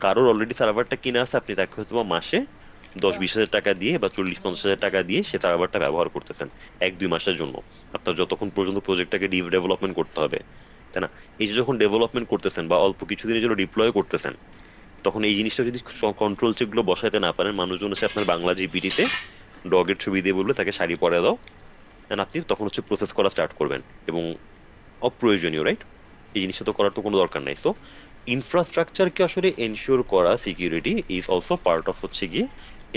কারোর অলরেডি সার্ভারটা কিনে আছে, আপনি তাকে হয়তো বা মাসে 10-20 হাজার টাকা দিয়ে বা 40-50 হাজার টাকা দিয়ে সে সার্ভারটা ব্যবহার করতেছেন 1-2 মাসের জন্য। আপনার যতক্ষণ পর্যন্ত প্রজেক্টটাকে ডেভেলপমেন্ট করতে হবে, তাই না? এই যে যখন ডেভেলপমেন্ট করতেছেন বা অল্প কিছুদিনের জন্য ডিপ্লয় করতেছেন, তখন এই জিনিসটা যদি কন্ট্রোল চেকগুলো বসাইতে না পারেন, মানুষজন হচ্ছে আপনার বাংলা জিপিটিতে ডগের ছবি দিয়ে বললে তাকে শাড়ি পরে দাও, and আপনি তখন হচ্ছে প্রসেস করা স্টার্ট করবেন, এবং অপ্রয়োজনীয়, রাইট? এই জিনিসটা তো করার তো কোনো দরকার নাই। সো ইনফ্রাস্ট্রাকচারকে আসলে এনশিওর করা security is also part of হচ্ছে গিয়ে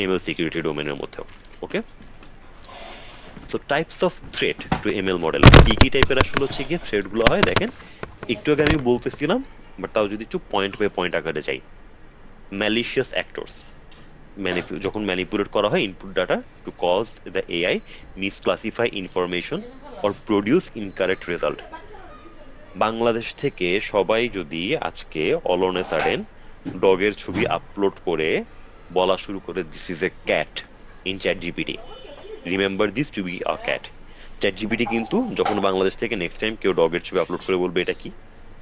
এমএল সিকিউরিটি ডোমেনের মধ্যেও। Okay, so types of threat to ML model, কি কি টাইপের আসলে হচ্ছে গিয়ে থ্রেট গুলো হয় দেখেন। একটু আগে আমি বলতেছিলাম, বাট তাও যদি একটু পয়েন্ট বাই পয়েন্ট আকারে যাই। ম্যালিশিয়াস অ্যাক্টরস, যখন ম্যানিপুলেট করা হয় input data to cause the AI misclassify information or produce incorrect result. Bangladesh থেকে সবাই যদি আজকে অল অন এ সাডেন ডগের ছবি আপলোড করে বলা শুরু করে this is a cat in chat GPT, remember this to be a cat. Chat GPT কিন্তু যখন বাংলাদেশ থেকে নেক্সট টাইম কেউ ডগের ছবি আপলোড করে বলবে এটা কি,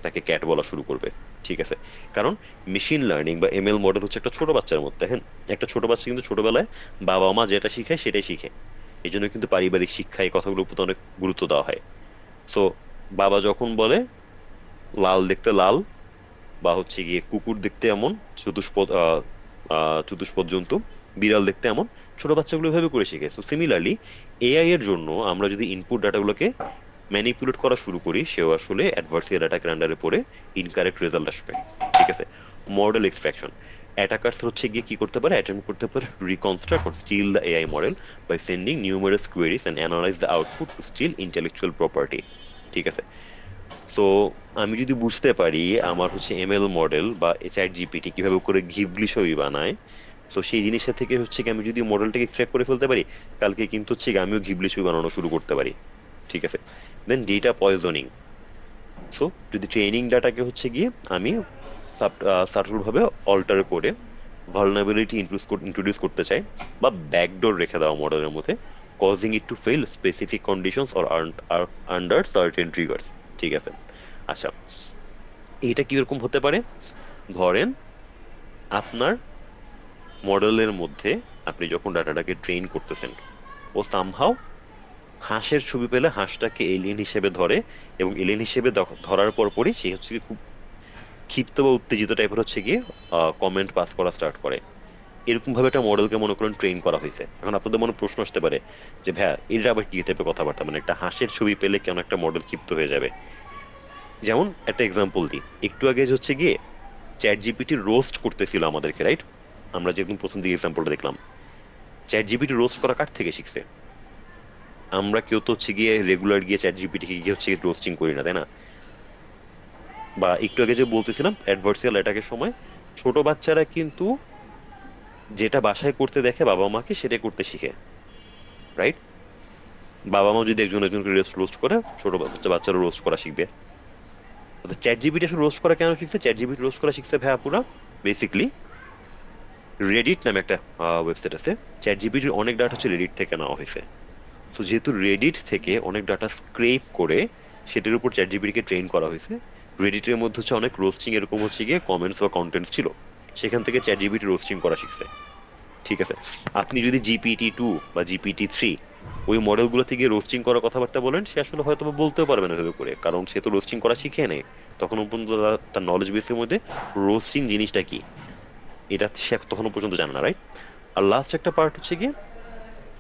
তাকে ক্যাট বলা শুরু করবে, ঠিক আছে? কারণ মেশিন লার্নিং বা এমএল মডেল হচ্ছে একটা ছোট বাচ্চার মতো। দেখেন একটা ছোট বাচ্চা কিন্তু ছোটবেলায় বাবা মা যেটা শিখায় সেটাই শিখে। এই জন্য কিন্তু পারিবারিক শিক্ষা এই কথাগুলোর প্রতি অনেক গুরুত্ব দেওয়া হয়। সো বাবা যখন বলে লাল দেখতে লাল, বা হচ্ছে গিয়ে কুকুর দেখতে এমন, চতুষ্পদ চতুষ্পদ জন্তু, বিড়াল দেখতে এমন, ছোট বাচ্চাগুলো এভাবে করে শিখে। সো সিমিলারলি এআই এর জন্য আমরা যদি ইনপুট ডাটাগুলোকে ম্যানিপুলেট করা শুরু করি, সেও আসলে অ্যাডভার্সারি অ্যাটাকের আন্ডারে পড়ে ইনকারেক্ট রেজাল্ট আসবে, ঠিক আছে? মডেল এক্সট্রাকশন, অ্যাটাকার্স হচ্ছে গিয়ে কি করতে পারে? অ্যাটেম্প করতে পারে reconstruct or steal the AI model by sending numerous queries and analyse the output to steal intellectual property, ঠিক আছে? সো আমি যদি বুঝতে পারি আমার হচ্ছে এমএল মডেল বা চ্যাট জিপিটি কিভাবে করে ঘিবলি ছবি বানায়, তো সেই জিনিসটা থেকে হচ্ছে কি আমি যদি মডেলটাকে এক্সট্রাক্ট করে ফেলতে পারি, কালকে কিন্তু হচ্ছে কি আমিও ঘিবলি ছবি বানানো শুরু করতে পারি, ঠিক আছে? দেন ডেটা পয়জনিং। সো যদি ট্রেনিং ডাটাকে হচ্ছে গিয়ে আমি সাটল ভাবে অল্টার করে ভালনারেবিলিটি ইন্ট্রোডিউস করতে চাই, বা ব্যাকডোর রেখে দেওয়া মডেলের মধ্যে, causing it to fail specific conditions or under certain triggers, ঠিক আছে? আচ্ছা, এটা কিরকম হতে পারে? ধরেন আপনার মডেলের মধ্যে আপনি যখন ডাটাটাকে ট্রেন করতেছেন, ও সামহাও হাঁসের ছবি পেলে হাঁসটাকে এলিয়েন হিসেবে ধরে, এবং এলিয়েন হিসেবে ধরার পরপরই সে হচ্ছে কি খুব ক্ষিপ্ত বা উত্তেজিত টাইপের হচ্ছে গিয়ে কমেন্ট পাস করা স্টার্ট করে। এরকম ভাবে একটা মডেলকে মনে করেন ট্রেন করা হয়েছে। এখন আপনাদের মনে প্রশ্ন আসতে পারে যে ভাইয়া এটা আবার কি টাইপের কথাবার্তা, মানে একটা হাঁসের ছবি পেলে কেন একটা মডেল ক্ষিপ্ত হয়ে যাবে? যেমন একটা এক্সাম্পল দিই, একটু আগে হচ্ছে গিয়ে চ্যাট জিপিটি রোস্ট করতেছিল আমাদেরকে, রাইট? আমরা যেরকম প্রথম দিকে এক্সাম্পলটা দেখলাম, চ্যাট জিপিটি রোস্ট করা কার থেকে শিখছে? আমরা কেউ তো হচ্ছে গিয়ে রেগুলার গিয়ে চ্যাট জিপিটি গিয়ে হচ্ছে রোস্টিং করি না, তাই না? বা একটু আগে যে বলতেছিলাম অ্যাডভার্সিয়াল অ্যাটাকের সময় ছোট বাচ্চারা কিন্তু যেটা বাসায় করতে দেখে বাবা মাকে সেটাই করতে শিখে, রাইট? বাবা মা যদি একজন একজনকে রোস্ট করে, ছোট বাচ্চারা রোস্ট করা শিখবে। চ্যাট জিপিটি আসলে রোস্ট করা কেন শিখছে? চ্যাট জিপিটি রোস্ট করা শিখছে ভাইয়া পুরা বেসিকলি রেডিট নামে একটা ওয়েবসাইট আছে। চ্যাট জিপিটির অনেক ডাটা হচ্ছে রেডিট থেকে নেওয়া হয়েছে। তো যেহেতু রেডিট থেকে অনেক ডাটা স্ক্রেপ করে সেটার উপর চ্যাট জিপিটিকে ট্রেন করা হয়েছে, রেডিটের মধ্যে হচ্ছে অনেক রোস্টিং এরকম হচ্ছে গিয়ে কমেন্টস বা কন্টেন্টস ছিল, সেখান থেকে চ্যাট জিপিটি রোস্টিং করা শিখছে। ঠিক আছে, আপনি যদি জিপিটি 2 বা জিপিটি 3 ওই মডেলগুলো থেকে রোস্টিং করার কথাবার্তা বলেন, সে আসলে হয়তো বা বলতেও পারবে না ভেবে করে, কারণ সে তো রোস্টিং করা শিখে নেই। তখন পর্যন্ত তার নলেজ বেসের মধ্যে রোস্টিং জিনিসটা কি এটা সে তখনও পর্যন্ত জানে না, রাইট? আর লাস্ট একটা পার্ট হচ্ছে গিয়ে,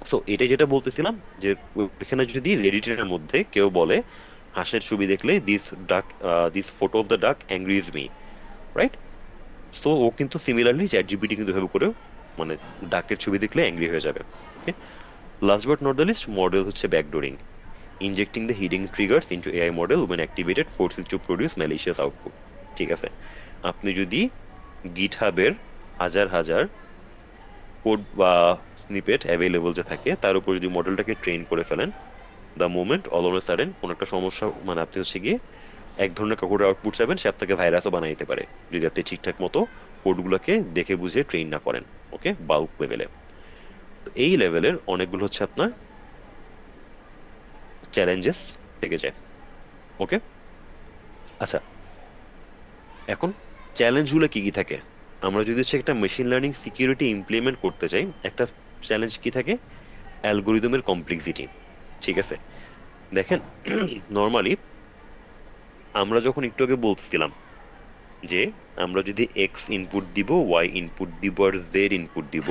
তো এটা যেটা বলতেছিলাম যে এখানে যদি রেডিটের মধ্যে কেউ বলে হাঁসের ছবি দেখলে দিস ফটো অফ দ্য ডাক অ্যাংরিজ মি, রাইট? সো ও কিন্তু সিমিলারলি চ্যাট জিপিটি কিন্তু এভাবে করে মানে ডাকের ছবি দেখলে অ্যাংরি হয়ে যাবে। Okay, last but not the least, model হচ্ছে backdooring. Injecting the hiding triggers into AI model when activated forces to produce malicious output। ঠিক আছে, আপনি যদি গিটহাবের হাজার হাজার কোড বা স্নিপেট অ্যাভেলেবল যে থাকে তার উপর যদি মডেলটাকে ট্রেন করে ফেলেন, the moment all on sudden কোনো একটা সমস্যা মানে আপনি হচ্ছে গিয়ে এক ধরনের কোড আউটপুট চাইবেন, সে আপনাকে ভাইরাসও বানিয়ে দিতে পারে যদি আপনি ঠিকঠাক মতো কোডগুলোকে দেখে বুঝে ট্রেন না করেন। ওকে, বাল্ক লেভেলে। এই লেভেলের অনেকগুলো হচ্ছে আপনার চ্যালেঞ্জেস থেকে যায়। ওকে, আচ্ছা, এখন চ্যালেঞ্জগুলো কি কি থাকে? আমরা যদি হচ্ছে একটা মেশিন লার্নিং সিকিউরিটি ইমপ্লিমেন্ট করতে চাই, একটা চ্যালেঞ্জ কি থাকে? অ্যালগোরিদমের কমপ্লেক্সিটি। ঠিক আছে, দেখেন নর্মালি আমরা যখন একটু আগে বলতেছিলাম যে আমরা যদি এক্স ইনপুট দিব, ওয়াই ইনপুট দিব আর জেড ইনপুট দিব,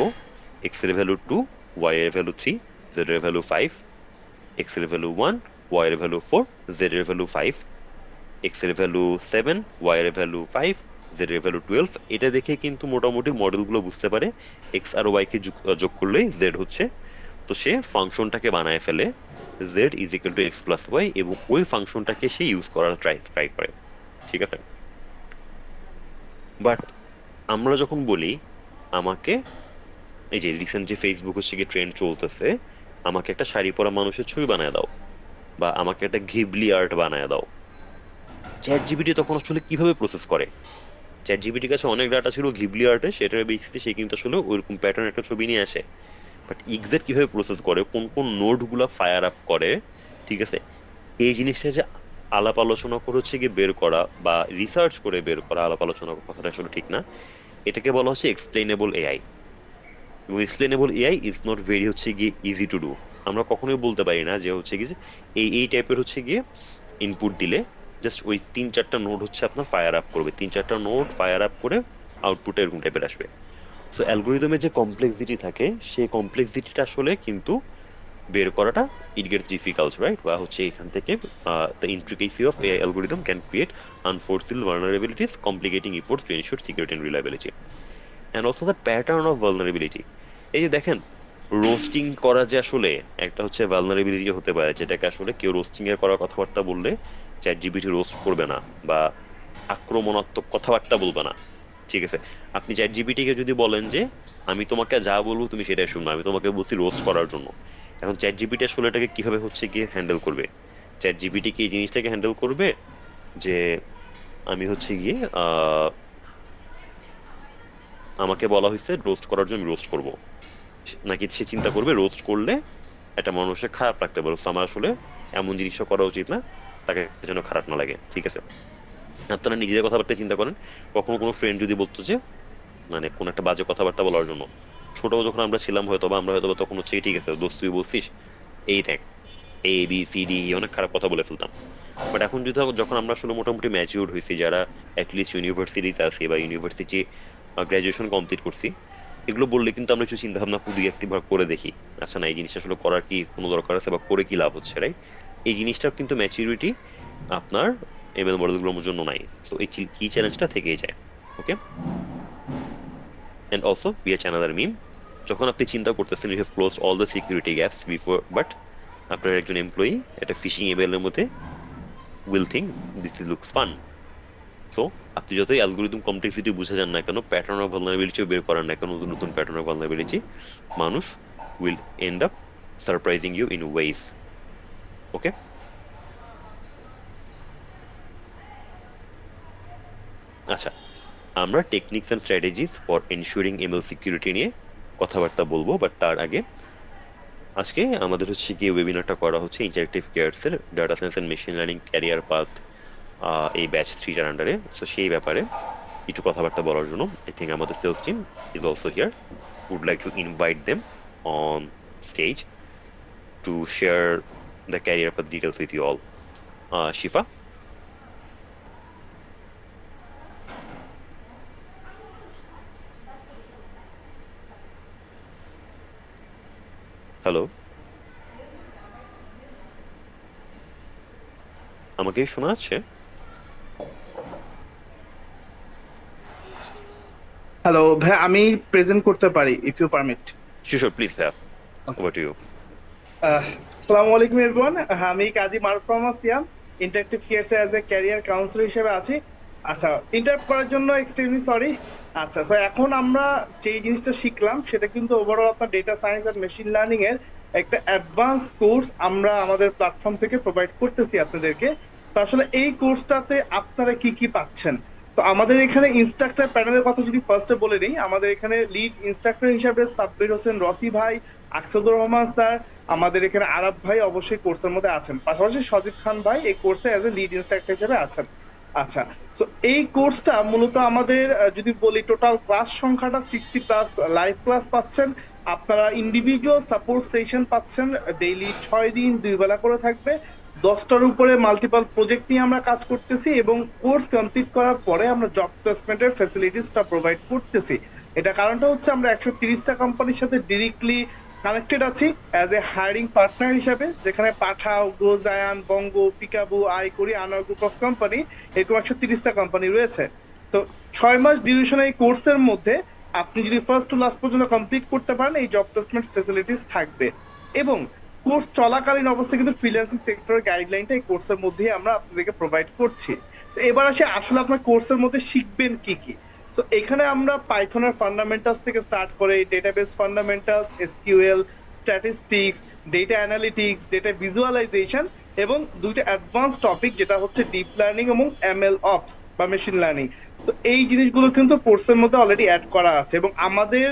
এক্স এর ভ্যালু 2, ওয়াই এর ভ্যালু 3, জেড এর ভ্যালু 5, এক্স এর ভ্যালু 1, ওয়াই এর ভ্যালু 4, জেড এর ভ্যালু 5, এক্স এর ভ্যালু 7, ওয়াই এর ভ্যালু 5, জেড এর ভ্যালু 12। এটা দেখে কিন্তু মোটামুটি মডেলগুলো বুঝতে পারে এক্স আর ওয়াই কে যোগ করলেই জেড হচ্ছে। তো সে ফাংশনটাকে বানায় ফেলে z is equal to x plus y, এবং ওই ফাংশনটাকে সে ইউজ করার ট্রাই করে। ঠিক আছে, বাট আমরা যখন বলি আমাকে, এই যে রিসেন্ট যে ফেসবুক হচ্ছে গিয়ে ট্রেন্ড চলতেছে, আমাকে একটা শাড়ি পরা মানুষের ছবি বানায় দাও, বা আমাকে একটা ঘিবলি আর্ট বানায় দাও, চ্যাট জিপিটি তখন আসলে কিভাবে প্রসেস করে? চ্যাট জিপিটির কাছে অনেক ডাটা ছিল ঘিবলি আর্টে, সেটার বেসিসে সে কিন্তু আসলে ওইরকম প্যাটার্ন একটা ছবি নিয়ে আসে। বাট এক্সাক্ট কিভাবে প্রসেস করে, কোন কোন নোড গুলা ফায়ার আপ করে, ঠিক আছে, এই জিনিসটা যে আলাপ আলোচনা করে হচ্ছে গিয়ে বের করা বা রিসার্চ করে বের করা, আলাপ আলোচনা করার কথাটা আসলে ঠিক না, এটাকে বলা হচ্ছে এক্সপ্লেনেবল এআই। এবং explainable AI is not very হচ্ছে গিয়ে ইজি টু ডু। আমরা কখনোই বলতে পারি না যে হচ্ছে গিয়ে যে এই টাইপের হচ্ছে গিয়ে ইনপুট দিলে জাস্ট ওই 3-4টা নোড হচ্ছে আপনার ফায়ার আপ করবে, 3-4টা নোড ফায়ার আপ করে আউটপুটে এরকম টাইপের আসবে। সো অ্যালগোরিদমের যে কমপ্লেক্সিটি থাকে, সেই কমপ্লেক্সিটিটা আসলে কিন্তু বের করাটা ইট গেটস ডিফিকাল্ট, রাইট? বা হচ্ছে এখান থেকে the intricacy of AI algorithm can create unforeseen vulnerabilities, complicating efforts to ensure security and reliability and also the pattern of vulnerability. এই যে দেখেন, রোস্টিং করা যে আসলে একটা হচ্ছে ভালনারেবিলিটি হতে পারে, যেটাকে আসলে কেউ রোস্টিং এর করার কথাবার্তা বললে চ্যাট জিপিটি রোস্ট করবে না বা আক্রমণাত্মক কথাবার্তা বলবে না। ঠিক আছে, আপনি চ্যাট জিপিটি কে যদি বলেন যে আমি তোমাকে যা বলবো তুমি সেটাই শুনবে, আমি তোমাকে বলছি রোস্ট করার জন্য, এখন চ্যাট জিপিটি আসলে এটাকে কিভাবে হচ্ছে গিয়ে হ্যান্ডেল করবে? চ্যাট জিপিটি কি এই জিনিসটাকে হ্যান্ডেল করবে যে আমি হচ্ছে গিয়ে আমাকে বলা হয়েছে রোস্ট করার জন্য আমি রোস্ট করবো, নাকি সে চিন্তা করবে রোস্ট করলে একটা মানুষের খারাপ লাগতে পারে, তো আমার আসলে এমন জিনিসও করা উচিত না তাকে যেন খারাপ না লাগে। ঠিক আছে, আপনারা নিজেদের কথাবার্তা চিন্তা করেন, কখনো কোনো ফ্রেন্ড যদি বলতো যে মানে কোন একটা বাজে কথাবার্তা বলার জন্য, ছোট যখন আমরা ছিলাম হয়তো বা আমরা হয়তো বা তখন হচ্ছে ঠিক আছে দোস্ত তুই বলছিস এই দেখ ABCD অনেক খারাপ কথা বলে ফেলতাম। বাট এখন যদি যখন আমরা আসলে মোটামুটি ম্যাচিউরড হয়েছি, যারা অ্যাটলিস্ট ইউনিভার্সিটিতে আছি বা ইউনিভার্সিটি গ্রাজুয়েশন কমপ্লিট করছি, এগুলো বললে কিন্তু আমরা একটু চিন্তা ভাবনা দুই একবার করে দেখি, আচ্ছা না এই জিনিসটা আসলে করার কি কোনো দরকার আছে বা করে কি লাভ হচ্ছে, রাইট? এই জিনিসটা কিন্তু ম্যাচিউরিটি আপনার এমএল মডেলগুলোর জন্য নাই। তো এই কি চ্যালেঞ্জটা থেকেই যায়। Okay, and also be a channel meme, যখন আপনি চিন্তা করতেছেন you have close all the security gaps before, but আপনার একজন এমপ্লয়ি একটা ফিশিং ইমেলের মধ্যে will think this looks fun. So আপনি যতই অ্যালগোরিদম কমপ্লেক্সিটি বুঝে যান না কেন, প্যাটার্ন অফ ভালনারেবিলিটি বের করেন না কেন, নতুন নতুন প্যাটার্ন অফ ভালনারেবিলিটি, মানুষ will end up surprising you in ways okay, আচ্ছা, আমরা techniques and strategies for ensuring email security নিয়ে কথাবার্তা বলবো, বাট তার আগে আজকে আমাদের হচ্ছে কি ওয়েবিনারটা করা হচ্ছে ইন্টারেক্টিভ কেয়ারস এর data science and machine learning career path এই ব্যাচ 3টার আন্ডারে। তো সেই ব্যাপারে একটু কথাবার্তা বলার জন্য আই থিঙ্ক আমাদের sales team is also here, would like to invite them on stage to share the career path details with you all. Shifa, hello, আমাকে শোনা যাচ্ছে? হ্যালো ভাই, আমি প্রেজেন্ট করতে পারি if you permit. Sure, please ভাইয়া, over to you. আসসালামু আলাইকুম এভরিওয়ান। আমি Kazi Maruf Rahman Siam, interactive cares as a career counsellor হিসেবে আছি। আচ্ছা, ইন্টারাপ্ট করার জন্য এক্সট্রিমলি সরি। আচ্ছা, তো এখন আমরা যে জিনিসটা শিখলাম সেটা কিন্তু ওভারঅল আপনার ডেটা সায়েন্স আর মেশিন লার্নিং এর একটা অ্যাডভান্স কোর্স আমরা আমাদের প্ল্যাটফর্ম থেকে প্রোভাইড করতেছি আপনাদেরকে। তো আসলে এই কোর্সটাতে আপনারা কি কি পাচ্ছেন? তো আমাদের এখানে ইনস্ট্রাক্টর প্যানেলের কথা যদি ফার্স্টে বলে নিই, আমাদের এখানে লিড ইনস্ট্রাক্টর হিসাবে সাব্বির হোসেন রসি ভাই, আকসাদুর রহমান স্যার, আমাদের এখানে আরাব ভাই অবশ্যই কোর্সের মধ্যে আছেন, পাশাপাশি সজীব খান ভাই এই কোর্সে অ্যাজ এ লিড ইনস্ট্রাক্টর হিসেবে আছেন। আচ্ছা, সো এই কোর্সটা মূলত আমাদের যদি বলি টোটাল ক্লাস সংখ্যাটা 60+, লাইভ ক্লাস পাচ্ছেন আপনারা, ইন্ডিভিজুয়াল সাপোর্ট সেশন পাচ্ছেন ডেইলি 6 দিন 2 বেলা করে থাকবে। 10টার উপরে মাল্টিপল প্রজেক্ট নিয়ে আমরা কাজ করতেছি এবং কোর্স কমপ্লিট করার পরে আমরা জব প্লেসমেন্টের ফ্যাসিলিটিসটা প্রোভাইড করতেছি। এটা কারণটা হচ্ছে আমরা 130টা কোম্পানির সাথে ডিরেক্টলি কানেক্টেড আছি অ্যাজ এ হায়ারিং পার্টনার হিসাবে, যেখানে পাঠাও, গো জায়ান, বঙ্গ, পিকাবু, আইকরি, আনোয়ার গ্রুপ অফ কোম্পানি, এরকম 130টা কোম্পানি রয়েছে। তো 6 মাস ডিউরেশন এই কোর্সের মধ্যে আপনি যদি ফার্স্ট টু লাস্ট পর্যন্ত কমপ্লিট করতে পারেন এই জব প্লেসমেন্ট ফেসিলিটিস থাকবে। এবং কোর্স চলাকালীন অবস্থায় কিন্তু ফ্রিল্যান্সিং সেক্টরের গাইডলাইনটা এই কোর্সের মধ্যেই আমরা আপনাদেরকে প্রোভাইড করছি। তো এবার আসে আসলে আপনার কোর্সের মধ্যে শিখবেন কি কি। তো এখানে আমরা পাইথনের ফান্ডামেন্টালস থেকে স্টার্ট করে database fundamentals, SQL, statistics, data analytics, data visualisation এবং 2টা অ্যাডভান্স টপিক যেটা হচ্ছে ডিপ লার্নিং এবং এমএল অপস বা মেশিন লার্নিং। তো এই জিনিসগুলো কিন্তু কোর্সের মধ্যে অলরেডি অ্যাড করা আছে এবং আমাদের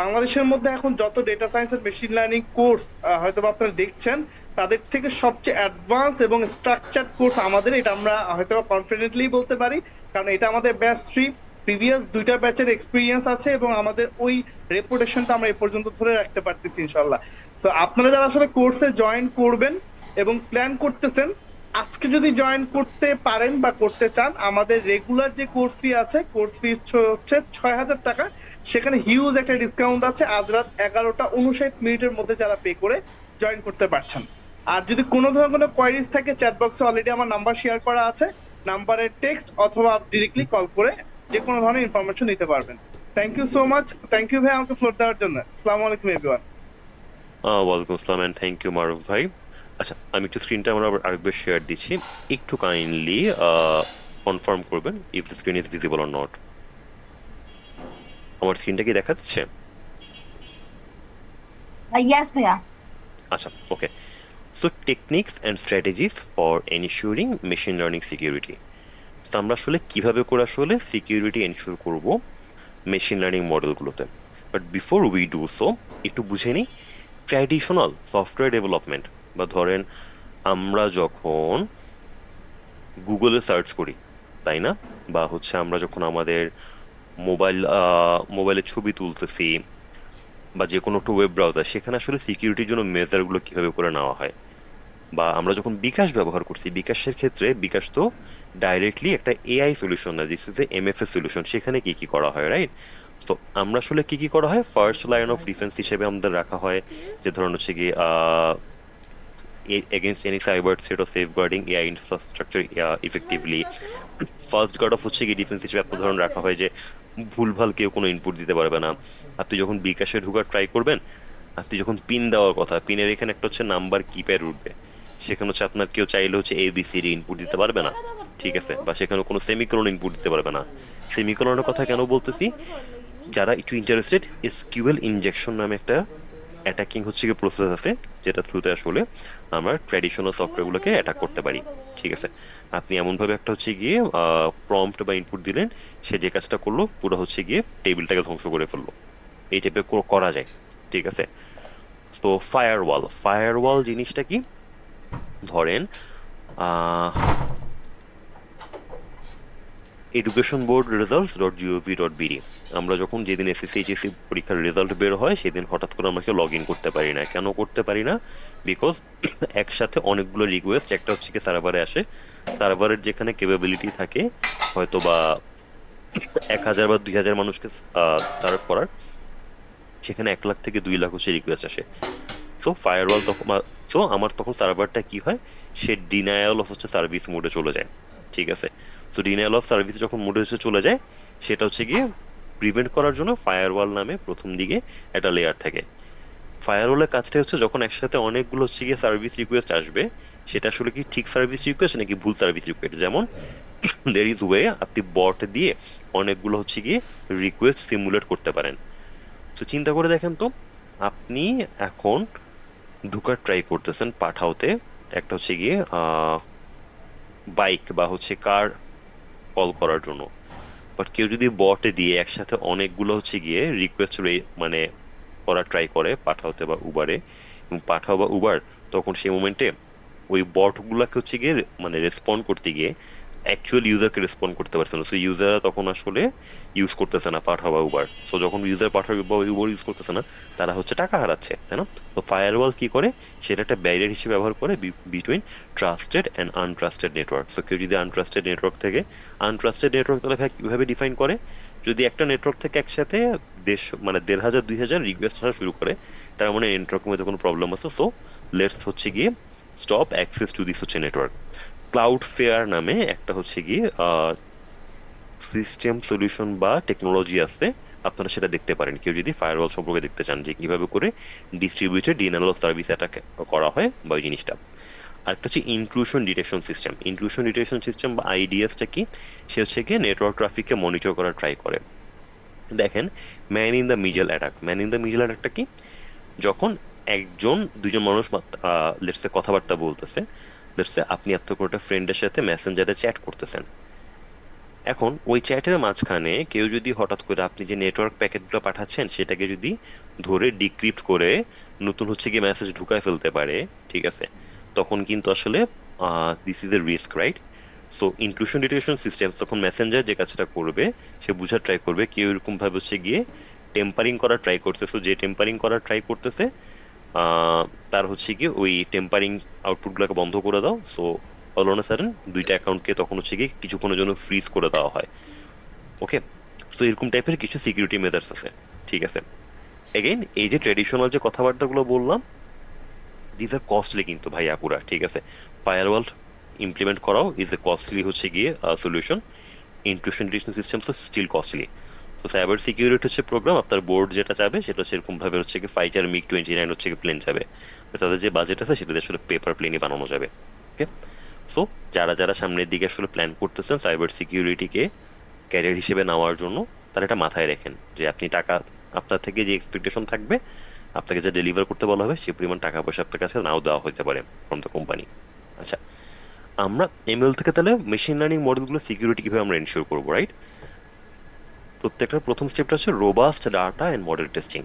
বাংলাদেশের মধ্যে এখন যত data science and machine learning course হয়তো আপনারা দেখছেন, তাদের থেকে সবচেয়ে অ্যাডভান্স এবং স্ট্রাকচার্ড কোর্স আমাদের, এটা আমরা হয়তো কনফিডেন্টলি বলতে পারি, কারণ এটা আমাদের ব্যাচ 3, প্রিভিয়াস 2টা ব্যাচের এক্সপিরিয়েন্স আছে এবং আমাদের ওই রেপুটেশনটা আমরা এই পর্যন্ত ধরে রাখতে পারতেছি ইনশাল্লাহ। সো আপনারা যারা আসলে কোর্সে জয়েন করবেন এবং প্ল্যান করতেছেন, আজকে যদি জয়েন করতে পারেন বা করতে চান, আমাদের রেগুলার যে কোর্স ফি আছে, কোর্স ফি হচ্ছে 6,000 টাকা। সেখানে হিউজ একটা ডিসকাউন্ট আছে আজ রাত 11টা 59 মিনিটের মধ্যে যারা পে করে জয়েন করতে পারছেন। আর যদি কোনো ধরনের কোনো কোয়ারিজ থাকে, চ্যাট বক্সে অলরেডি আমার নাম্বার শেয়ার করা আছে, নাম্বারে টেক্সট অথবা ডিরেক্টলি কল করে যে কোনো ধরনের ইনফরমেশন নিতে পারবেন। Thank you so much. Thank you ভাই আমাকে ফ্লোর দেওয়ার জন্য। আসসালামু আলাইকুম এভরিওয়ান। ওয়ালাইকুম আসসালাম এন্ড থ্যাংক ইউ মারুফ ভাই। আচ্ছা, আমি একটু স্ক্রিনটা আমরা আরেকবার শেয়ার দিচ্ছি, একটু কাইন্ডলি কনফার্ম করবেন if the screen is visible or not. আমার স্ক্রিনটা কি দেখা যাচ্ছে? Yes, Bhaiya. আচ্ছা, okay. So techniques and strategies for ensuring machine learning security. তো আমরা আসলে কিভাবে করে আসলে সিকিউরিটি এনশিওর করব মেশিন লার্নিং মডেলগুলোতে। But before we do so, একটু বুঝে নিই ট্র্যাডিশনাল সফটওয়্যার ডেভেলপমেন্ট, বা ধরেন আমরা যখন গুগলে সার্চ করি, তাই না, বা হচ্ছে আমরা যখন আমাদের মোবাইলে ছবি তুলতেছি, বা যে কোনো একটা ওয়েব ব্রাউজার, সেখানে আসলে সিকিউরিটির জন্য মেজারগুলো কিভাবে করে নেওয়া হয়। বা আমরা যখন বিকাশ ব্যবহার করছি, বিকাশের ক্ষেত্রে বিকাশ তো ডাইরেক্টলি একটা এআই সলিউশন না, this is A MFA solution, সেখানে কি কি করা হয়, রাইট? তো আমরা আসলে কি কি করা হয়, ফার্স্ট লাইন অফ ডিফেন্স হিসেবে আমাদের রাখা হয় যে ধরুন হচ্ছে কি against any cyber threat or safeguarding AI infrastructure effectively. First guard of হচ্ছে কি ডিফেন্স হিসেবে আপনার ধরুন রাখা হয় যে ভুলভাল কেউ কোনো ইনপুট দিতে পারবে না। আপনি যখন বিকাশে ঢোকার ট্রাই করবেন, আপনি যখন পিন দেওয়ার কথা, পিনের এখানে একটা হচ্ছে নাম্বার কিপ্যাড উঠবে, সেখানে হচ্ছে আপনার কেউ চাইলে হচ্ছে এবিসিডি ইনপুট দিতে পারবে না, ঠিক আছে, বা সেখানে কোনো সেমিকোলন ইনপুট দিতে পারবে না। সেমিকোলনের কথা কেন বলতেছি, যারা একটু ইন্টারেস্টেড, এসকিউএল ইনজেকশন নামে একটা অ্যাটাকিং হচ্ছে কি প্রসেস আছে, যেটা থ্রুতে আসলে আমরা ট্র্যাডিশনাল সফটওয়্যারগুলোকে অ্যাটাক করতে পারি। ঠিক আছে, আপনি এমন ভাবে একটা হচ্ছে গিয়ে প্রম্পট বা ইনপুট দিলেন, সে যে কাজটা করলো পুরো হচ্ছে গিয়ে টেবিলটাকে ধ্বংস করে ফেললো, এই টাইপের করা যায়। ঠিক আছে, তো ফায়ারওয়াল, ফায়ারওয়াল জিনিসটা কি, ধরেন ah education board results dot G O V dot BD, আমরা যখন যেদিন এসএসসি এইচএসসি পরীক্ষার রেজাল্ট বের হয় সেদিন হঠাৎ করে আমরা লগ ইন করতে পারি না। কেন করতে পারি না? বিকজ একসাথে অনেকগুলো রিকোয়েস্ট একটা হচ্ছে কি সার্ভারে আসে, সার্ভারের যেখানে কেপাবিলিটি থাকে হয়তো বা 1,000 বা 2,000 মানুষকে সার্ভ করার, সেখানে 1 লাখ থেকে 2 লাখ হচ্ছে রিকোয়েস্ট আসে। সো ফায়ারওয়াল তখন, সো আমার তখন সার্ভারটা কি হয়, সে ডিনায়াল অফ হচ্ছে সার্ভিস মোডে চলে যায়। ঠিক আছে, তো ডিনায়াল অফ সার্ভিস যখন মোডে হচ্ছে চলে যায়, সেটা হচ্ছে গিয়ে প্রিভেন্ট করার জন্য ফায়ারওয়াল নামে প্রথম দিকে একটা লেয়ার থাকে। ফায়ারওয়ালের কাজটা হচ্ছে যখন একসাথে অনেকগুলো হচ্ছে গিয়ে সার্ভিস রিকোয়েস্ট আসবে, সেটা আসলে কি ঠিক সার্ভিস রিকোয়েস্ট নাকি ভুল সার্ভিস রিকোয়েস্ট। যেমন দের ইজ ওয়ে আপনি বট দিয়ে অনেকগুলো হচ্ছে গিয়ে রিকোয়েস্ট সিমুলেট করতে পারেন। তো চিন্তা করে দেখেন তো, আপনি এখন ঢুকার ট্রাই করতেছেন পাঠাওতে একটা হচ্ছে গিয়ে বাইক বা হচ্ছে কার কল করার জন্য, বাট কেউ যদি বটে দিয়ে একসাথে অনেকগুলো হচ্ছে গিয়ে রিকোয়েস্ট মানে করার ট্রাই করে পাঠাওতে বা উবারে, এবং পাঠাও বা উবার তখন সেই মোমেন্টে ওই বট গুলাকে হচ্ছে গিয়ে মানে রেসপন্ড করতে গিয়ে অ্যাকচুয়াল ইউজারকে রেসপন্ড করতে পারছে না। সো ইউজাররা তখন আসলে ইউজ করতেছে না পাঠাও বা উবার। সো যখন ইউজার পাঠাও বা উবার ইউজ করতেছে না, তারা হচ্ছে টাকা হারাচ্ছে, তাই না? তো ফায়ারওয়াল কি করে, সেটা একটা ব্যারিয়ার হিসেবে ব্যবহার করে between trusted and untrusted network. So কেউ যদি আনট্রাস্টেড নেটওয়ার্ক থেকে, আনট্রাস্টেড নেটওয়ার্ক তাহলে কিভাবে ডিফাইন করে, যদি একটা নেটওয়ার্ক থেকে একসাথে 1,500 2,000 রিকোয়েস্ট আসা শুরু করে, তার মানে নেটওয়ার্কের মধ্যে কোনো প্রবলেম আছে। সো লেটস হচ্ছে গিয়ে স্টপ অ্যাক্সেস টু দিস হচ্ছে নেটওয়ার্ক। ক্লাউড ফেয়ার নামে একটা হচ্ছে গিয়ে সিস্টেম সলিউশন বা টেকনোলজি আছে, আপনারা সেটা দেখতে পারেন কেউ যদি ফায়ারওয়াল সম্পর্কে দেখতে চান, যে কিভাবে করে distributed denial of service attack করা হয় বা ওই জিনিসটা। আরেকটা হচ্ছে intrusion detection system. Intrusion detection system বা আইডিএসটা কি, সে হচ্ছে গিয়ে নেটওয়ার্ক ট্রাফিককে মনিটর করার ট্রাই করে। দেখেন, man in the middle attack, man in the middle অ্যাটাকটা কি, যখন একজন দুজন মানুষ লেটসে কথাবার্তা বলতেছে, লেটসে আপনি আপনার কোনো একটা ফ্রেন্ডের সাথে মেসেঞ্জারে চ্যাট করতেছেন, এখন ওই চ্যাটের মাঝখানে কেউ যদি হঠাৎ করে আপনি যে নেটওয়ার্ক প্যাকেটগুলো পাঠাচ্ছেন সেটাকে যদি ধরে ডিক্রিপ্ট করে নতুন হচ্ছে গিয়ে মেসেজ ঢুকায় ফেলতে পারে, ঠিক আছে, তখন কিন্তু আসলে this is A risk, right? So inclusion detection system তখন মেসেঞ্জার যে কাজটা করবে, সে বুঝার ট্রাই করবে কেউ এরকম ভাবে হচ্ছে গিয়ে টেম্পারিং করার ট্রাই করছে। সো যে টেম্পারিং করার ট্রাই করতেছে, আহ, তার হচ্ছে গিয়ে ওই টেম্পারিং আউটপুটগুলোকে বন্ধ করে দাও। সো অল অন সাডেন দুইটা অ্যাকাউন্টকে তখন হচ্ছে গিয়ে কিছুক্ষণের জন্য ফ্রিজ করে দেওয়া হয়। ওকে, তো এরকম টাইপের কিছু সিকিউরিটি মেজার্স আছে। ঠিক আছে, এগেইন এই যে ট্রেডিশনাল যে কথাবার্তাগুলো বললাম, দিস আর কস্টলি কিন্তু ভাই আপুরা। ঠিক আছে, ফায়ারওয়াল ইমপ্লিমেন্ট করাও ইজ এ কস্টলি হচ্ছে গিয়ে সলিউশন। ইন্ট্রুশন ডিটেকশন সিস্টেম তো স্টিল কস্টলি। তো সাইবার সিকিউরিটি হচ্ছে প্রোগ্রাম, আপনার বোর্ড যেটা চাবে সেটা সেরকম ভাবে হচ্ছে কি ফাইটার মিগ-29 হচ্ছে কি প্লেন যাবে, তো তাদের যে বাজেট আছে সেটা দিয়ে আসলে পেপার প্লেনই বানানো যাবে। ওকে, সো যারা যারা সামনের দিকে আসলে প্ল্যান করতেছেন সাইবার সিকিউরিটিকে ক্যারিয়ার হিসেবে নেওয়ার জন্য, তারা এটা মাথায় রাখেন যে আপনি টাকা, আপনার থেকে যে এক্সপেকটেশন থাকবে, আপনাকে যে ডেলিভার করতে বলা হবে সেই পরিমাণ টাকা পয়সা আপনার কাছে নাও দেওয়া হতে পারে ফ্রম দ্য কোম্পানি। আচ্ছা, আমরা এমএল থেকে তাহলে মেশিন লার্নিং মডেলগুলো সিকিউরিটি কিভাবে আমরা এনশিওর করবো, রাইট? প্রত্যেকটার প্রথম স্টেপটা হচ্ছে robust data and model testing.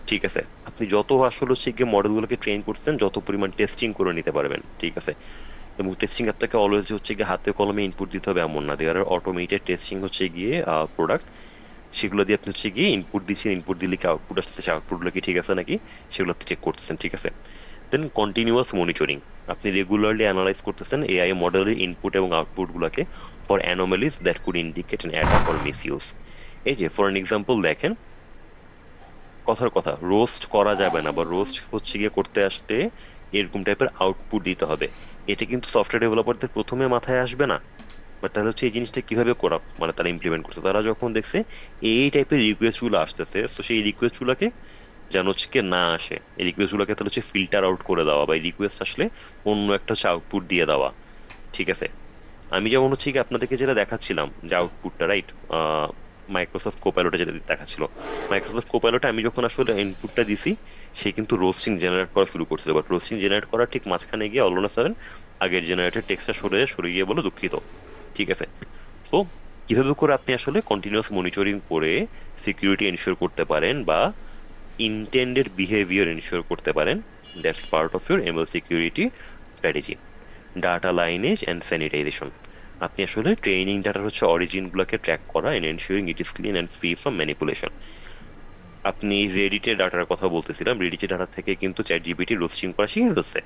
ঠিক আছে, আপনি যত আসলে হচ্ছে গিয়ে মডেলগুলোকে ট্রেন করছেন, যত পরিমাণ টেস্টিং করে নিতে পারবেন, ঠিক আছে, এবং টেস্টিং আপনাকে অলওয়েজ হচ্ছে গিয়ে হাতে কলমে ইনপুট দিতে হবে এমন না, দেয়ার আর অটোমেটেড টেস্টিং হচ্ছে গিয়ে প্রোডাক্ট, সেগুলো দিয়ে আপনি হচ্ছে গিয়ে ইনপুট দিচ্ছেন, ইনপুট দিলে কি আউটপুট আসতেছে, আউটপুটগুলো কি ঠিক আছে নাকি সেগুলো আপনি চেক করতেছেন। ঠিক আছে, দেন কন্টিনিউয়াস মনিটরিং, আপনি রেগুলারলি অ্যানালাইজ করতেছেন এআই মডেলের ইনপুট এবং আউটপুটগুলোকে for anomalies that could indicate an attack or misuse. এই যে ফর অ্যান এক্সাম্পল দেখেন, কথার কথা রোস্ট করা যাবে না, বা রোস্ট হচ্ছে গিয়ে করতে আসতে এরকম টাইপের আউটপুট দিতে হবে, এটা কিন্তু সফটওয়্যার ডেভেলপারদের প্রথমে মাথায় আসবে না। বাট তাহলে হচ্ছে এই জিনিসটা কিভাবে করা, মানে তারা ইমপ্লিমেন্ট করছে, তারা যখন দেখছে এই টাইপের রিকোয়েস্ট গুলো আসতেছে, তো সেই রিকোয়েস্ট গুলোকে যেন হচ্ছে কি না আসে, এই রিকোয়েস্ট গুলোকে তাহলে হচ্ছে ফিল্টার আউট করে দেওয়া, বা এই রিকোয়েস্ট আসলে অন্য একটা হচ্ছে আউটপুট দিয়ে দেওয়া। ঠিক আছে, আমি যেমন হচ্ছে কি আপনাদেরকে যেটা দেখাচ্ছিলাম যে আউটপুটটা, রাইট, মাইক্রোসফট কোপাইলটে যেটা দেখাচ্ছিল, মাইক্রোসফট কোপাইলটে আমি যখন আসলে ইনপুটটা দিছি, সে কিন্তু রোস্টিং জেনারেট করা শুরু করছিল, বাট রোস্টিং জেনারেট করা ঠিক মাঝখানে গিয়ে অল অন আ সাডেন আগের জেনারেটেড টেক্সটটা সরে গিয়ে বলে দুঃখিত। ঠিক আছে, তো কিভাবে করে আপনি আসলে কন্টিনিউয়াস মনিটরিং করে সিকিউরিটি এনশিওর করতে পারেন বা ইনটেন্ডেড বিহেভিয়ার এনশিওর করতে পারেন, that's part of your ML security strategy. Data lineage and sanitisation, আপনি আসলে ট্রেনিং ডাটার হচ্ছে অরিজিনগুলোকে ট্র্যাক করা and ensuring it is clean and free from manipulation. আপনি রেডিটের ডাটার কথা বলতেছিলাম, রেডিটের ডাটা থেকে কিন্তু চ্যাট জিপিটি রোস্টিং করা শিখে ফেলছে,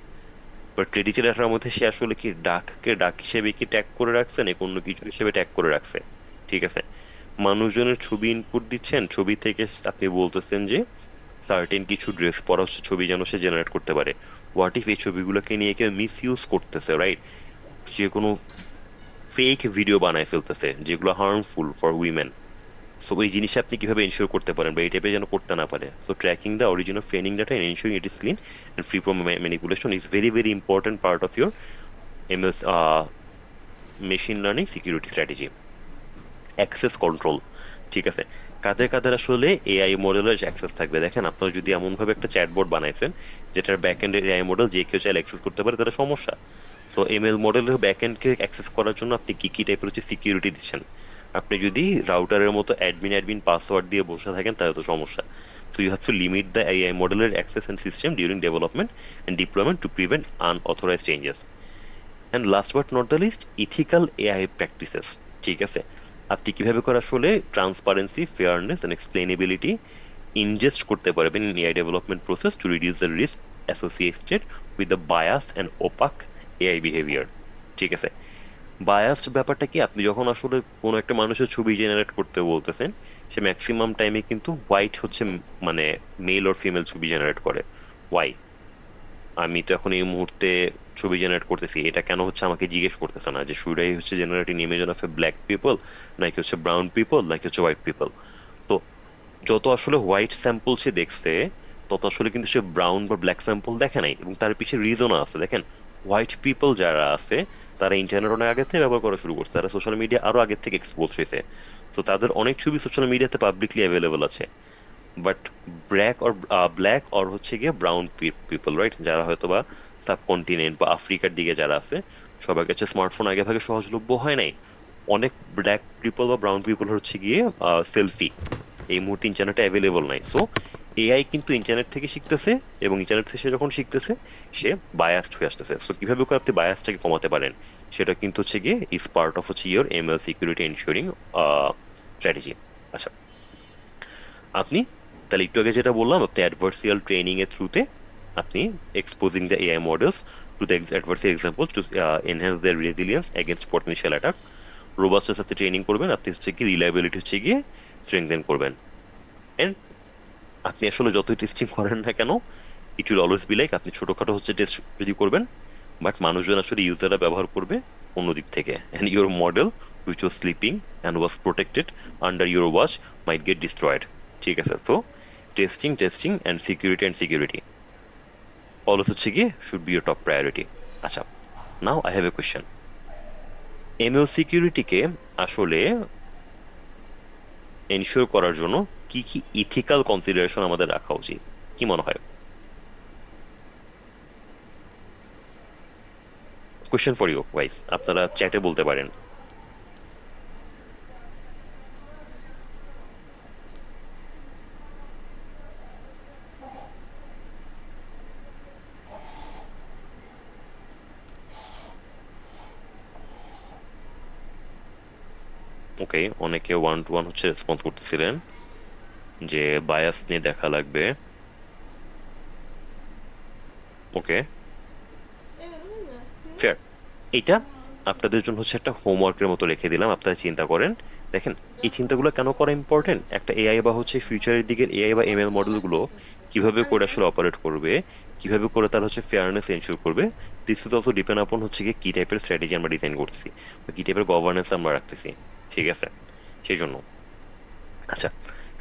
বাট রেডিটের ডাটার মধ্যে সে আসলে কি ডাককে ডাক হিসেবে কি ট্যাগ করে রাখছে নাকি অন্য কিছু হিসেবে ট্যাগ করে রাখছে? ঠিক আছে, মানুষজনের ছবি ইনপুট দিচ্ছেন, ছবি থেকে আপনি বলতেছেন যে সার্টেন কিছু ড্রেস পরা হচ্ছে ছবি যেন সে জেনারেট করতে পারে। হোয়াট ইফ এই ছবিগুলোকে নিয়ে কেউ মিস ইউজ করতেছে, রাইট? যে কোনো ফেক ভিডিও বানায় ফেলতেছে যেগুলো হার্মফুল ফর উইমেন। সো এই জিনিসটা আপনি কিভাবে এনশিওর করতে পারেন বা এই টাইপের যেন করতে না পারে? So tracking the origin of training data and ensuring it is clean and free from manipulation is very very important part of your MS machine learning security strategy. Access control, ঠিক আছে, কাদের কাদের আসলে এআই মডেলের access থাকবে? দেখেন, আপনারা যদি এমনভাবে একটা চ্যাটবোর্ড বানাইছেন যেটার ব্যাক এন্ডের এআই মডেল যে কেউ চাইলে অ্যাক্সেস করতে পারে, তাহলে সমস্যা। তো এমএল মডেলের ব্যাক এন্ডকে অ্যাক্সেস করার জন্য আপনি কি কি টাইপের হচ্ছে সিকিউরিটি দিচ্ছেন? আপনি যদি রাউটারের মতো অ্যাডমিন পাসওয়ার্ড দিয়ে বসে থাকেন তাহলে তো সমস্যা। So you have to limit the AI মডেলের access and system during development and deployment to prevent unauthorised changes. And last but not the least, ethical AI practices. ঠিক আছে, আপনি কিভাবে করে আসলে transparency, fairness and explainability ingest করতে পারবেন in AI development process to reduce the risk associated with the bias and opaque AI behaviour. ঠিক আছে, বায়াসড ব্যাপারটা কি? আপনি যখন আসলে কোনো একটা মানুষের ছবি জেনারেট করতে বলতেছেন, সে ম্যাক্সিমাম টাইমে কিন্তু হোয়াইট হচ্ছে মানে মেল অর ফিমেল ছবি জেনারেট করে। ওয়াই? আমি তো এখন এই মুহূর্তে ছবি জেনারেট করতেছি, এটা কেন হচ্ছে আমাকে জিজ্ঞেস করতেছে না যে শুডাই হচ্ছে generating image of A black people নাকি হচ্ছে ব্রাউন পিপল নাকি হচ্ছে হোয়াইট পিপল? তো যত আসলে হোয়াইট স্যাম্পল সে দেখছে তত আসলে কিন্তু সে ব্রাউন বা ব্ল্যাক স্যাম্পল দেখে নাই, এবং তার পিছিয়ে রিজনও আছে। দেখেন, হোয়াইট পিপল যারা আছে তারা ইন্টারনেট অনেক আগে থেকে ব্যবহার করা শুরু করছে, তারা সোশ্যাল মিডিয়া আরো আগে থেকে এক্সপোজ হয়েছে, তো তাদের অনেক ছবি সোশ্যাল মিডিয়াতে পাবলিকলি অ্যাভেলেবল আছে। বাট ব্ল্যাক অর হচ্ছে গিয়ে ব্রাউন পিপল, রাইট, যারা হয়তো বা সাবকন্টিনেন্ট বা আফ্রিকার দিকে যারা আছে, সবার কাছে স্মার্টফোন আগে ভাগে সহজলভ্য হয় নাই। অনেক ব্ল্যাক পিপল বা ব্রাউন পিপল হচ্ছে গিয়ে সেলফি এই মুহূর্তে ইন্টারনেটে অ্যাভেলেবল নাই। সো এআই কিন্তু ইন্টারনেট থেকে শিখতেছে, এবং ইন্টারনেট থেকে সে যখন শিখতেছে সে বায়াসড হয়ে আসতেছে। সো কিভাবে করে আপনি বায়াসটাকে কমাতে পারেন সেটা কিন্তু হচ্ছে গিয়ে ইজ পার্ট অফ হচ্ছে your ML security ensuring strategy. আচ্ছা, আপনি তাহলে একটু আগে যেটা বললাম, আপনি অ্যাডভার্সিয়াল ট্রেনিং এর থ্রুতে আপনি exposing the AI models to the adversarial example to enhance the resilience against potential attack. Robustness আপনি ট্রেনিং করবেন, আপনি হচ্ছে কি রিলায়েবিলিটি হচ্ছে গিয়ে স্ট্রেংথেন করবেন। এন্ড আপনি আসলে যতই টেস্টিং করেন না কেন, it will always be like আপনি ছোটখাটো হচ্ছে টেস্ট যদি করবেন, বাট মানুষজন আসলে ইউজাররা ব্যবহার করবে অন্য দিক থেকে, and your model which was sleeping and was protected under your watch might get destroyed. ঠিক আছে, তো টেস্টিং অ্যান্ড সিকিউরিটি অলওয়েজ হচ্ছে গিয়ে should be your top priority. আচ্ছা, now I have a question. ML সিকিউরিটিকে আসলে এনশিওর করার জন্য কি কি ইথিক্যাল কনসিডারেশন আমাদের রাখা উচিত, কি মনে হয়? কোয়েশ্চেন ফর ইউ গাইস, আপনারা চ্যাটে বলতে পারেন। ওকে, অনেকে ওয়ান টু ওয়ান হচ্ছে রেসপন্স করতেছিলেন যে বায়াস নিয়ে দেখা লাগবে। ওকে, ফেয়ার। এটা আপনাদের জন্য হচ্ছে একটা হোমওয়ার্কের মতো রেখে দিলাম, আপনারা চিন্তা করেন। দেখেন, এই চিন্তাগুলো কেন করা ইম্পর্টেন্ট? একটা এআই বা হচ্ছে ফিউচারের দিকের এআই বা এমএল মডেলগুলো কিভাবে করে আসলে অপারেট করবে, কিভাবে করে তার হচ্ছে ফেয়ারনেস এনশিওর করবে, দিস ইজ অলসো ডিপেন্ড আপন হচ্ছে কি টাইপের স্ট্র্যাটেজি আমরা ডিজাইন করতেছি বা কি টাইপের গভর্নেন্স আমরা রাখতেছি। ঠিক আছে, সেই জন্য আচ্ছা,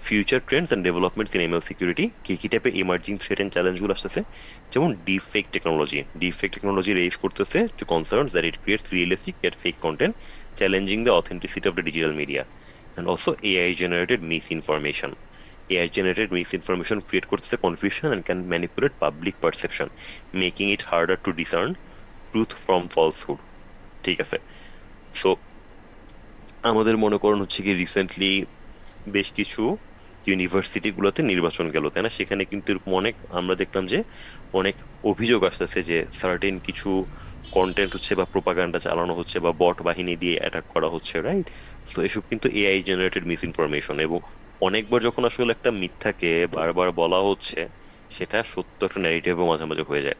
future trends and developments in ML security, কি টাইপের ইমার্জিং থ্রেট অ্যান্ড চ্যালেঞ্জগুলো আসতেছে, যেমন ডিফেক্ট টেকনোলজি রেজ করতেছে to concerns that it creates realistic yet fake content, challenging the authenticity of the digital media, and also AI generated misinformation. AI generated misinformation create করতেছে confusion and can manipulate public perception, making it harder to discern truth from falsehood. ঠিক আছে, so আমাদের মনে করুন হচ্ছে কি recently বেশ কিছু ইউনিভার্সিটি গুলোতে নির্বাচন গেল, তাই না? সেখানে কিন্তু এরকম অনেক আমরা দেখলাম যে অনেক অভিযোগ আসতেছে যে সার্টেন কিছু কন্টেন্ট হচ্ছে বা প্রোপাগান্ডা চালানো হচ্ছে বা বট বাহিনী দিয়ে অ্যাটাক করা হচ্ছে, রাইট? তো এসব কিন্তু এআই জেনারেটেড মিস ইনফরমেশন, এবং অনেকবার যখন আসলে একটা মিথ্যাকে বারবার বলা হচ্ছে, সেটা সত্য একটা ন্যারেটিভও মাঝে মাঝে হয়ে যায়।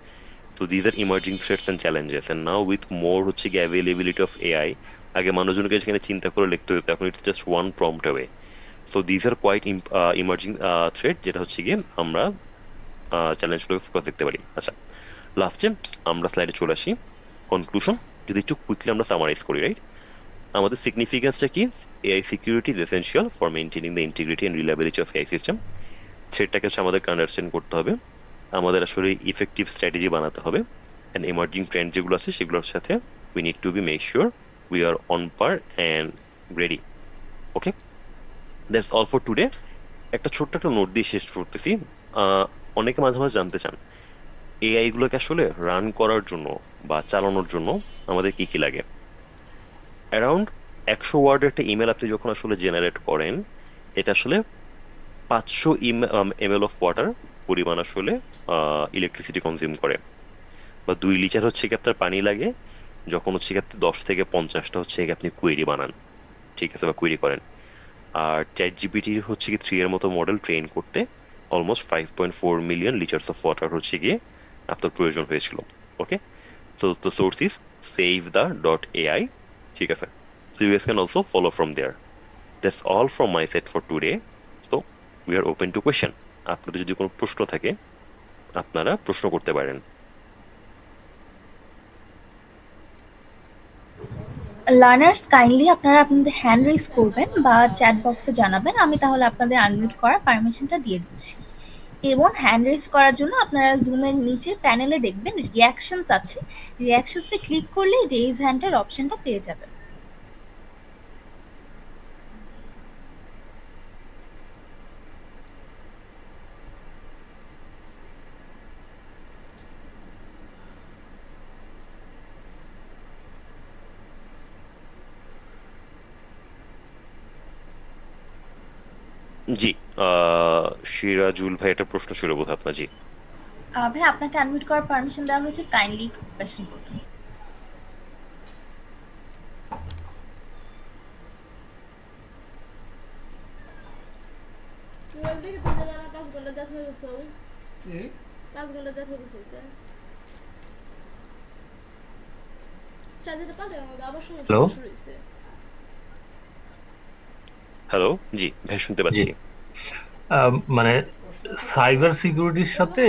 তো these are emerging threats and challenges, and now with more হচ্ছে কি অ্যাভেলেবিলিটি অফ এআই, আগে মানুষজনকে সেখানে চিন্তা করে লিখতে হতো, এখন it's just one prompt away. So these are quite emerging threat, যেটা হচ্ছে গিয়ে আমরা চ্যালেঞ্জগুলোকে ফোকাস দেখতে পারি। আচ্ছা, লাস্টে আমরা স্লাইডে চলে আসি, কনক্লুশন। যদি একটু কুইকলি আমরা সামারাইজ করি, রাইট? আমাদের সিগনিফিকেন্সটা কি? AI security is essential for maintaining the integrity and reliability of AI system. সেটাকে হচ্ছে আমাদেরকে আন্ডারস্ট্যান্ড করতে হবে, আমাদের আসলে ইফেক্টিভ স্ট্র্যাটেজি বানাতে হবে, অ্যান্ড এমার্জিং ট্রেন্ড যেগুলো আছে সেগুলোর সাথে we need to be make sure we are on par and ready. Okay, that's all for today. একটা ছোট্ট একটা নোট দিয়ে শেষ করতেছি। আহ, অনেকে মাঝে মাঝে জানতে চান এআই গুলোকে আসলে রান করার জন্য বা চালানোর জন্য আমাদের কি কি লাগে। অ্যারাউন্ড 100 ওয়ার্ডের একটা ইমেল আপনি যখন আসলে জেনারেট করেন, এটা আসলে 500 ml অফ ওয়াটার পরিমাণ আসলে ইলেকট্রিসিটি কনজিউম করে, বা 2 লিটার হচ্ছে কি আপনার পানি লাগে যখন হচ্ছে কি আপনি 10 থেকে 50টা হচ্ছে কি আপনি কোয়েরি বানান, ঠিক আছে, বা কোয়েরি করেন। আর চ্যাট জিপিটি হচ্ছে কি 3 এর মতো মডেল ট্রেন করতে almost 5.4 million litres of water হচ্ছে গিয়ে আপনার প্রয়োজন হয়েছিল। Okay, so the source is save the.ai, ঠিক আছে? So you guys can also follow from there. That's all from my side for today. So we are open to question. আপনাদের যদি কোনো প্রশ্ন থাকে আপনারা প্রশ্ন করতে পারেন। লার্নার্স কাইন্ডলি আপনারা আপনাদের হ্যান্ড রেজ করবেন বা চ্যাট বক্সে জানাবেন, আমি তাহলে আপনাদের আনমিউট করার পারমিশনটা দিয়ে দিচ্ছি। এবং হ্যান্ড রেজ করার জন্য আপনারা জুমের নিচে প্যানেলে দেখবেন রিয়াকশনস আছে, রিয়াকশনসে ক্লিক করলে রেজ হ্যান্ডের অপশনটা পেয়ে যাবেন। জি, সিরাজুল ভাই একটা প্রশ্ন ছিল বোধ আপনার। জি, ভাই আপনাকে আনমিউট করার পারমিশন দেওয়া হয়েছে, কাইন্ডলি কোয়েশ্চেন করবেন। বলতে কি তুই জানা 5 ঘন্টা দেখা হয়ে গেছে? কি 5 ঘন্টা দেখা হয়ে গেছে। চার্জারটা পাল্টে আমাকে আবার সমস্যা হ্যালো শুরু হয়েছে। হ্যালো, জি ভাই শুনতে জি পাচ্ছি। মানে সাইবার সিকিউরিটির সাথে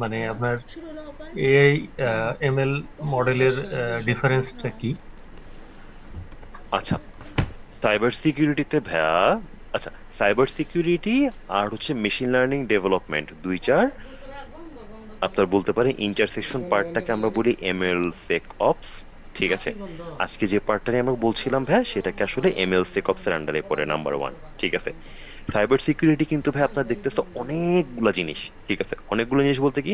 মানে আপনার শুরু হলো আবার। এআই এমএল মডেলের ডিফারেন্সটা কি? আচ্ছা, সাইবার সিকিউরিটিতে ভাইয়া, আচ্ছা, সাইবার সিকিউরিটি আর হচ্ছে মেশিন লার্নিং ডেভেলপমেন্ট দুই চার আপনার বলতে পারেন ইন্টারসেকশন পার্টটাকে আমরা বলি এমএল সেক অপস, ঠিক আছে? আজকে যে পার্টটা নিয়ে আমরা বলছিলাম ভাই, সেটাকে আসলে এমএল সেক অপস এর আন্ডারে পড়ে নাম্বার 1, ঠিক আছে? সাইবার সিকিউরিটি কিন্তু ভাই আপনার দেখতেছে অনেকগুলা জিনিস, ঠিক আছে? অনেকগুলো জিনিস বলতে কি,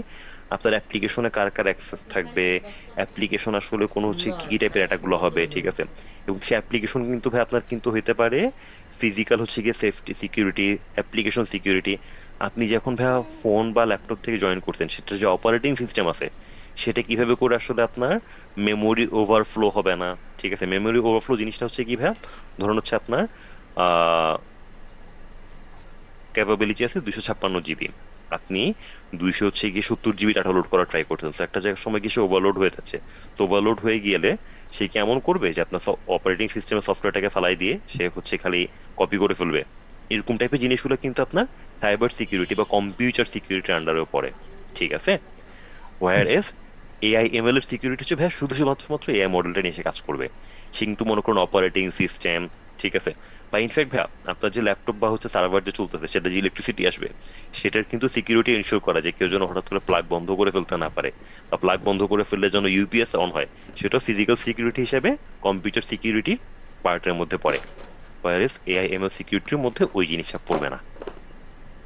আপনার অ্যাপ্লিকেশনে কার কার অ্যাক্সেস থাকবে, অ্যাপ্লিকেশন আসলে কোনো হচ্ছে কি কি টাইপের অ্যাটাকগুলো হবে, ঠিক আছে? এবং সেই অ্যাপ্লিকেশন কিন্তু ভাই আপনার কিন্তু হইতে পারে ফিজিক্যাল হচ্ছে গিয়ে সেফটি সিকিউরিটি, অ্যাপ্লিকেশন সিকিউরিটি। আপনি যখন ভাইয়া ফোন বা ল্যাপটপ থেকে জয়েন করছেন, সেটা যে অপারেটিং সিস্টেম আছে সেটা কিভাবে করে আসলে আপনার মেমোরি ওভারফ্লো হবে না, ঠিক আছে? মেমোরি ওভারফ্লো জিনিসটা হচ্ছে কি ভাইয়া, ধরুন হচ্ছে আপনার ক্যাপাবিলিটি আছে 256 জিবি, আপনি 200 হচ্ছে গিয়ে 70 জিবি ডাটা লোড করার ট্রাই করতেছেন, তো একটা জায়গার সময় গিয়ে সে ওভারলোড হয়ে যাচ্ছে। তো ওভারলোড হয়ে গেলে সে কেমন করবে যে আপনার অপারেটিং সিস্টেমের সফটওয়্যারটাকে ফালাই দিয়ে সে হচ্ছে খালি কপি করে ফেলবে। এরকম টাইপের জিনিসগুলো কিন্তু আপনার সাইবার সিকিউরিটি বা কম্পিউটার সিকিউরিটির আন্ডারেও পড়ে, ঠিক আছে? ওয়্যার এস এআই এমএল এর সিকিউরিটি হচ্ছে ভাই শুধু মাত্র এআই মডেলটা নিয়ে এসে কাজ করবে। সে কিন্তু মনে করুন অপারেটিং সিস্টেম, ঠিক আছে, বা ইনফ্যাক্ট ভাই আপনার যে ল্যাপটপ বা হচ্ছে সার্ভার যে চলতেছে সেটা যে ইলেকট্রিসিটি আসবে, সেটার কিন্তু সিকিউরিটি এনশিওর করা যায় কেউ যেন হঠাৎ করে প্লাগ বন্ধ করে ফেলতে না পারে, বা প্লাগ বন্ধ করে ফেললে যেন ইউপিএস অন হয়, সেটা ফিজিক্যাল সিকিউরিটি হিসেবে কম্পিউটার সিকিউরিটি পার্টের মধ্যে পড়ে। ওয়্যার এস এআই এমএল সিকিউরিটির মধ্যে ওই জিনিসটা পড়বে না।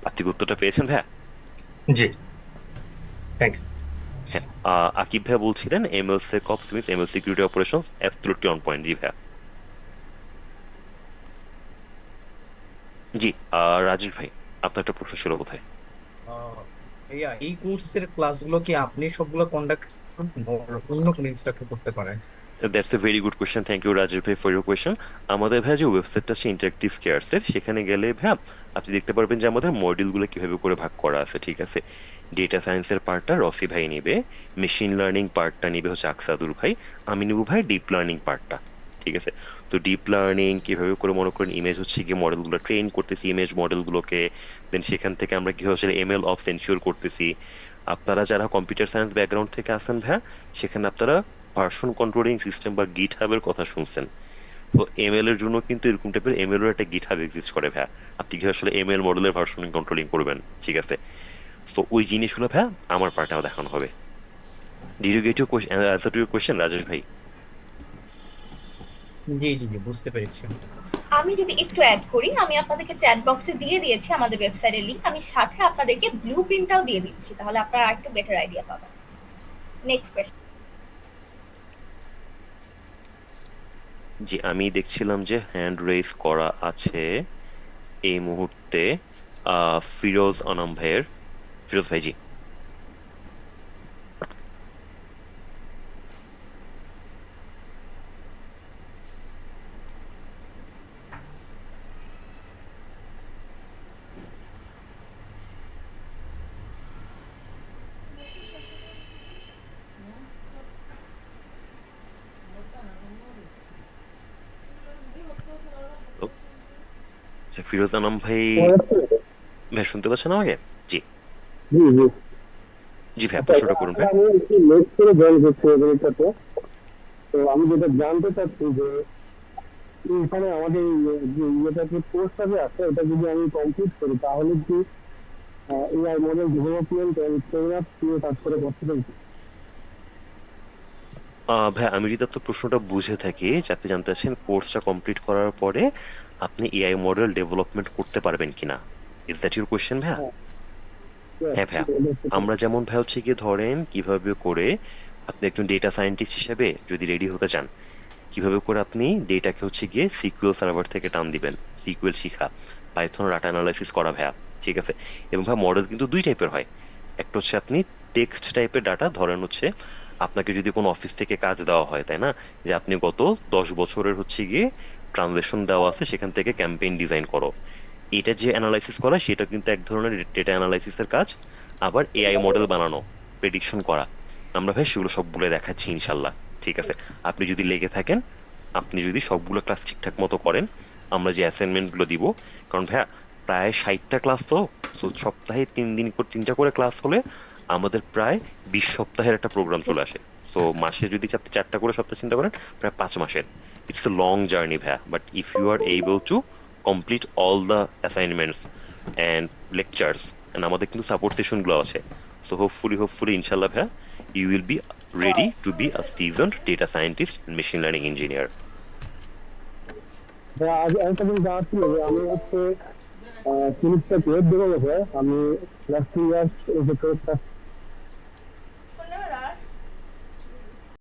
আপনি কি উত্তরটা পেয়েছেন ভাইয়া? জি, থ্যাংক ইউ। হ্যাঁ, আকিব ভাইয়া বলছিলেন ML SecOps means ML security operations absolutely on point. জি ভাইয়া। জি, রাজীব ভাই, আপনার একটা প্রশ্ন ছিল কোথায়? ভাইয়া এই কোর্সের ক্লাসগুলো কি আপনি সবগুলো কন্ডাক্ট অন্য কোনো ইনস্ট্রাক্টর করতে পারেন? That's a very good question, thank you Rajib ভাই ফর ইউর কোয়েশ্চেন। আমাদের ভাইয়া যে ওয়েবসাইটটা আছে ইন্টারেক্টিভ কেয়ারসের, সেখানে গেলে ভাইয়া আপনি দেখতে পারবেন যে আমাদের মডিউলগুলো কিভাবে করে ভাগ করা আছে, ঠিক আছে? ডেটা সায়েন্সের পার্টটা রসি ভাই নিবে, মেশিন লার্নিং পার্টটা নিবে হচ্ছে আকসাদুর ভাই, আমি নিব ভাই ডিপ লার্নিং পার্টটা, ঠিক আছে? তো ডিপ লার্নিং কিভাবে করে মনে করেন ইমেজ হচ্ছে গিয়ে মডেলগুলো ট্রেন করতেছি, ইমেজ মডেলগুলোকে, দেন সেখান থেকে আমরা কিভাবে আসলে এমএল অফ এনশিওর করতেছি। আপনারা যারা কম্পিউটার সায়েন্স ব্যাকগ্রাউন্ড থেকে আসেন ভাইয়া, সেখানে আপনারা ভার্সন কন্ট্রোলিং সিস্টেম বা গিট হাবের কথা শুনছেন। তো এমএল এর জন্য কিন্তু এরকম টাইপের এমএল এর একটা গিট হাব এক্সিস্ট করে ভাইয়া। আপনি কি আসলে এমএল মডেলের ভার্সন কন্ট্রোলিং করবেন, ঠিক আছে? তো ওই জিনিসগুলো ভাইয়া আমার পার্টে আমার দেখানো হবে। Did you get your question, answer to your question Rajesh ভাই? জি জি জি, বুঝতে পেরেছি। আমি যদি একটু অ্যাড করি, আমি আপনাদেরকে চ্যাট বক্সে দিয়ে দিয়েছি আমাদের ওয়েবসাইটের লিংক, আমি সাথে আপনাদেরকে ব্লু প্রিন্টটাও দিয়ে দিচ্ছি, তাহলে আপনারা একটু বেটার আইডিয়া পাবেন। Next question. জি, আমি দেখছিলাম যে হ্যান্ড রেজ করা আছে এই মুহূর্তে ফিরোজ আনাম ভাইয়ের। ফিরোজ ভাই জি। আচ্ছা, ফিরোজ আনাম ভাই, ভাই শুনতে পাচ্ছেন আমাকে? জি। জি জি। জি ভাই, আচ্ছা, প্রশ্নটা করুন আসলে ভাই। আমি একটু লেট করে জয়েন করছি এদের সাথে। তো আমি যেটা জানতে চাচ্ছি যে এখানে আমাদের যে ইয়েটা যে কোর্সটা যে আছে এটা যদি আমি কমপ্লিট করি তাহলে কি AI model development and train up নিয়ে কাজ করে করতে পারি? ভাই আমি যদি আপনার প্রশ্নটা বুঝে থাকি যে আপনি জানতে চাচ্ছেন কোর্সটা কমপ্লিট করার পরে আপনি এআই মডেল ডেভেলপমেন্ট করতে পারবেন কিনা, ইজ দ্যাট ইউর কোয়েশ্চেন ভাইয়া? হ্যাঁ, yes, হ্যাঁ ভাইয়া, এটা হচ্ছে আমরা যেমন ভাই হচ্ছে গিয়ে ধরেন কিভাবে করে আপনি একজন ডেটা সায়েন্টিস্ট হিসেবে যদি রেডি হতে চান, কিভাবে করে আপনি ডেটাকে হচ্ছে গিয়ে সিকিউএল সার্ভার থেকে টান দিবেন, সিকিউএল শিখা, পাইথন ডাটা অ্যানালাইসিস করা ভাইয়া, ঠিক আছে? এবং ভাই মডেল কিন্তু দুই টাইপের হয়। একটা হচ্ছে আপনি টেক্সট টাইপের ডাটা, ধরেন হচ্ছে আপনাকে যদি কোনো অফিস থেকে কাজ দেওয়া হয়, তাই না, যে আপনি গত 10 বছরের হচ্ছে গিয়ে ট্রানজেকশন দেওয়া আছে, সেখান থেকে ক্যাম্পেইন ডিজাইন করো, এটা যে অ্যানালাইসিস করা সেটা কিন্তু এক ধরনের ডেটা অ্যানালাইসিসের কাজ। আবার এআই মডেল বানানো, প্রেডিকশন করা, আমরা ভাই সেগুলো সবগুলো দেখাচ্ছি ইনশাল্লাহ, ঠিক আছে? আপনি যদি লেগে থাকেন, আপনি যদি সবগুলো ক্লাস ঠিকঠাক মতো করেন, আমরা যে অ্যাসাইনমেন্ট গুলো দিব, কারণ ভাইয়া প্রায় 60টা ক্লাস, তো তো সপ্তাহে 3 দিন করে 3টা করে ক্লাস হলে আমাদের প্রায় 20 সপ্তাহের একটা প্রোগ্রাম চলে আসে। তো মাসে যদি আপনি 4টা করে সপ্তাহ চিন্তা করেন, প্রায় 5 মাসের। ইটস এ লং জার্নি ভাইয়া, but if you are able to complete all the assignments and lectures, and আমাদের কিন্তু সাপোর্ট সেশনগুলো আছে, সো হোপফুলি ইনশাল্লাহ ভাইয়া you will be ready to be a seasoned data scientist and machine learning engineer. আজ একটা জিনিস জানার ছিল যে আমি হচ্ছে ফিনিশটা ওয়েব ডেভেলপার, আমি লাস্ট 2 ইয়ার্স এই যে কাজ